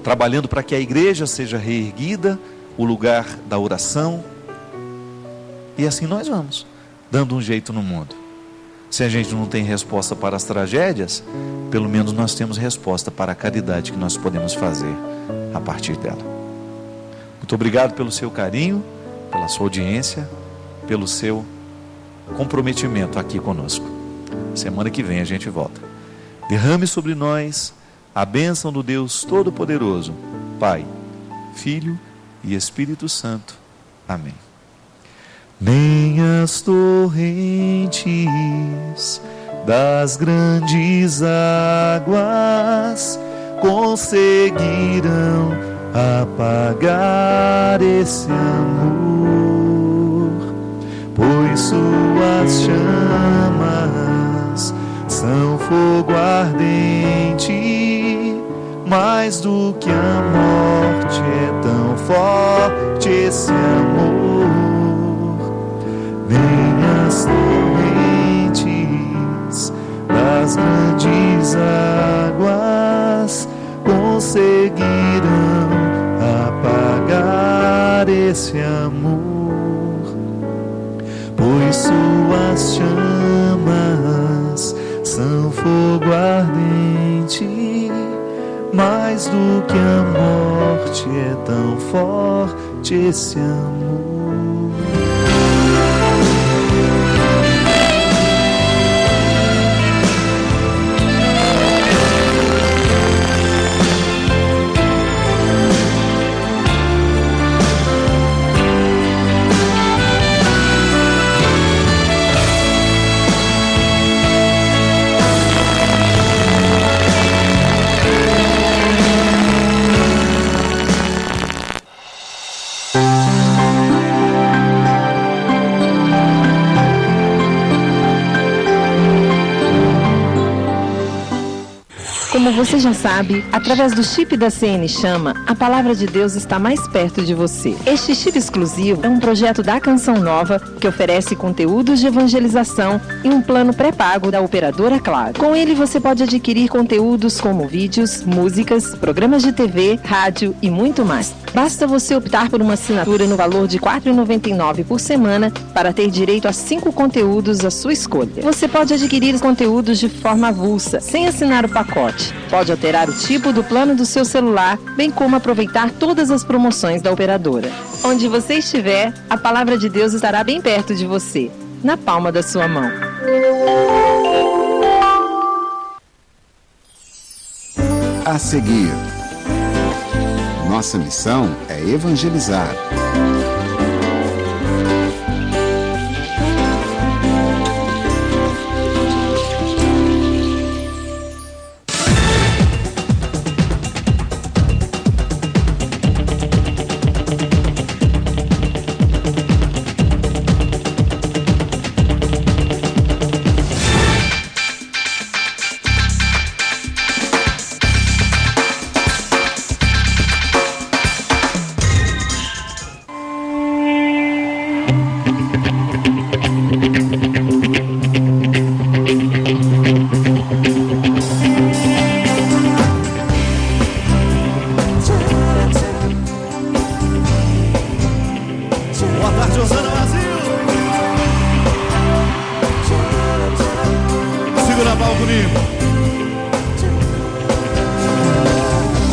trabalhando para que a igreja seja reerguida, o lugar da oração, e assim nós vamos, dando um jeito no mundo. Se a gente não tem resposta para as tragédias, pelo menos nós temos resposta para a caridade que nós podemos fazer a partir dela. Muito obrigado pelo seu carinho, pela sua audiência, pelo seu comprometimento aqui conosco. Semana que vem a gente volta. Derrame sobre nós a bênção do Deus Todo-Poderoso, Pai, Filho e Espírito Santo. Amém. Nem as torrentes das grandes águas conseguirão apagar esse amor, pois suas chamas são fogo ardente, mais do que a morte é tão forte esse amor. Nem as torrentes das grandes águas conseguirão apagar esse amor, pois suas chamas são fogo ardente, mais do que a morte é tão forte esse amor. Como você já sabe, através do chip da CN Chama, a palavra de Deus está mais perto de você. Este chip exclusivo é um projeto da Canção Nova que oferece conteúdos de evangelização em um plano pré-pago da operadora Claro. Com ele você pode adquirir conteúdos como vídeos, músicas, programas de TV, rádio e muito mais. Basta você optar por uma assinatura no valor de R$ 4,99 por semana para ter direito a 5 conteúdos à sua escolha. Você pode adquirir os conteúdos de forma avulsa, sem assinar o pacote. Pode alterar o tipo do plano do seu celular, bem como aproveitar todas as promoções da operadora. Onde você estiver, a palavra de Deus estará bem perto de você, na palma da sua mão. A seguir, nossa missão é evangelizar.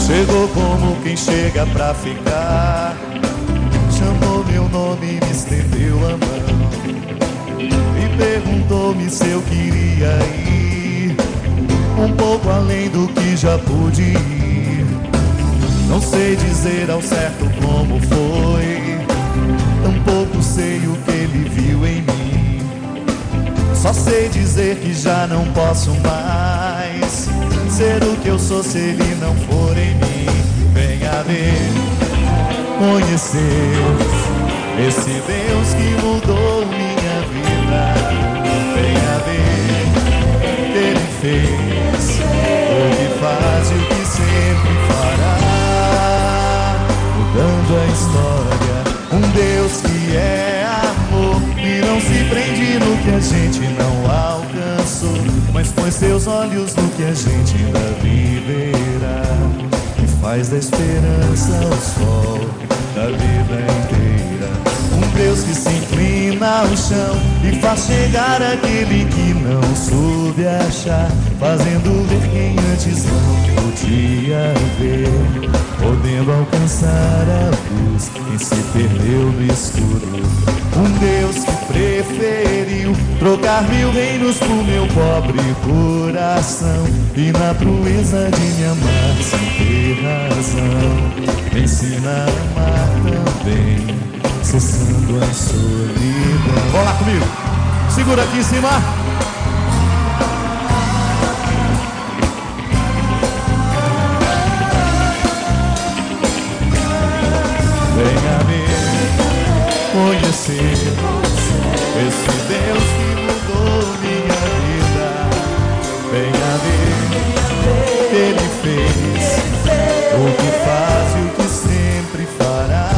Chegou como quem chega pra ficar, chamou meu nome e me estendeu a mão e perguntou-me se eu queria ir um pouco além do que já pude ir. Não sei dizer ao certo como foi, tampouco sei o que ele viu em mim. Só sei dizer que já não posso mais ser o que eu sou se ele não for em mim. Venha ver, conhecer esse Deus que mudou minha vida. Venha ver, ele fez o que faz e o que sempre fará, mudando a história. Um Deus que é amor e não se prende no que a gente não alcançou, mas põe seus olhos no que a gente ainda viverá, e faz da esperança o sol da vida inteira. Um Deus que se inclina ao chão e faz chegar aquele que não soube achar, fazendo ver quem antes não podia ver, podendo alcançar a luz, quem se perdeu no escuro. Um Deus que preferiu trocar 1000 reinos por meu pobre coração, e na proeza de me amar sem ter razão, me ensina a amar também, cessando a solidão. Vamos lá comigo, segura aqui em cima. Venha me conhecer, esse Deus que mudou minha vida. Venha ver, Ele fez o que faz e o que sempre fará,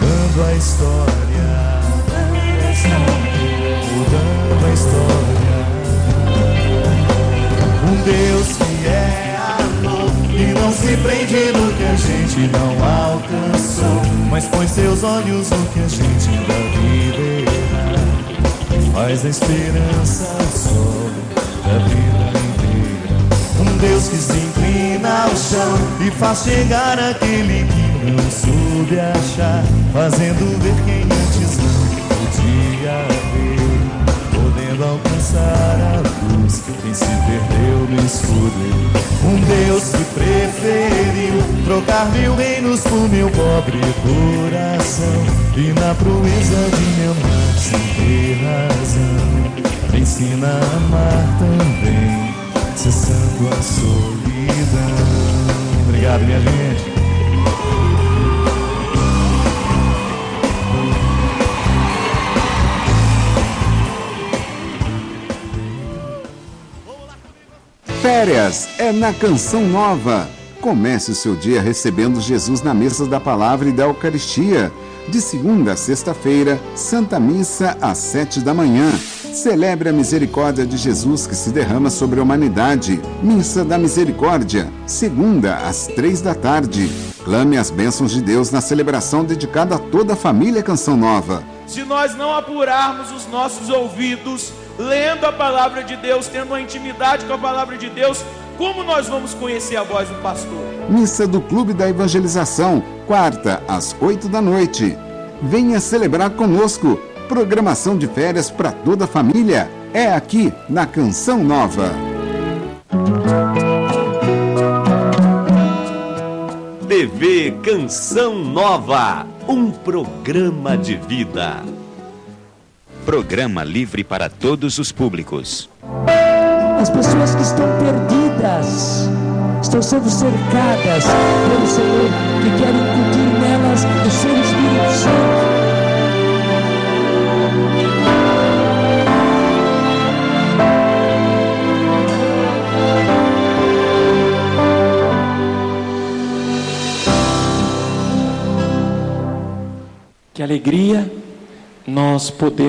mudando a história, mudando a história. Um Deus que é amor e não se prende no que a gente não alcançou, mas põe seus olhos no que a gente ainda viverá, faz a esperança o sol da vida inteira. Um Deus que se inclina ao chão e faz chegar aquele que não soube achar, fazendo ver quem antes não podia ver, podendo alcançar a luz, quem se perdeu no escuro. Um Deus que preferiu trocar 1000 reinos por meu pobre coração, e na proeza de me amar sem ter razão, me ensina a amar também, cessando a solidão. Obrigado, minha gente. Férias é na Canção Nova. Comece o seu dia recebendo Jesus na mesa da palavra e da Eucaristia. De segunda a sexta-feira, Santa Missa às 7 da manhã. Celebre a misericórdia de Jesus que se derrama sobre a humanidade. Missa da Misericórdia, segunda às 3 da tarde. Clame as bênçãos de Deus na celebração dedicada a toda a família Canção Nova. Se nós não apurarmos os nossos ouvidos, lendo a palavra de Deus, tendo uma intimidade com a palavra de Deus, como nós vamos conhecer a voz do pastor? Missa do Clube da Evangelização, quarta às 8 da noite. Venha celebrar conosco. Programação de férias para toda a família é aqui na Canção Nova. TV Canção Nova, um programa de vida. Programa livre para todos os públicos. As pessoas que estão perdidas estão sendo cercadas pelo Senhor, que quer incutir nelas o seu Espírito Santo. Que alegria nós podemos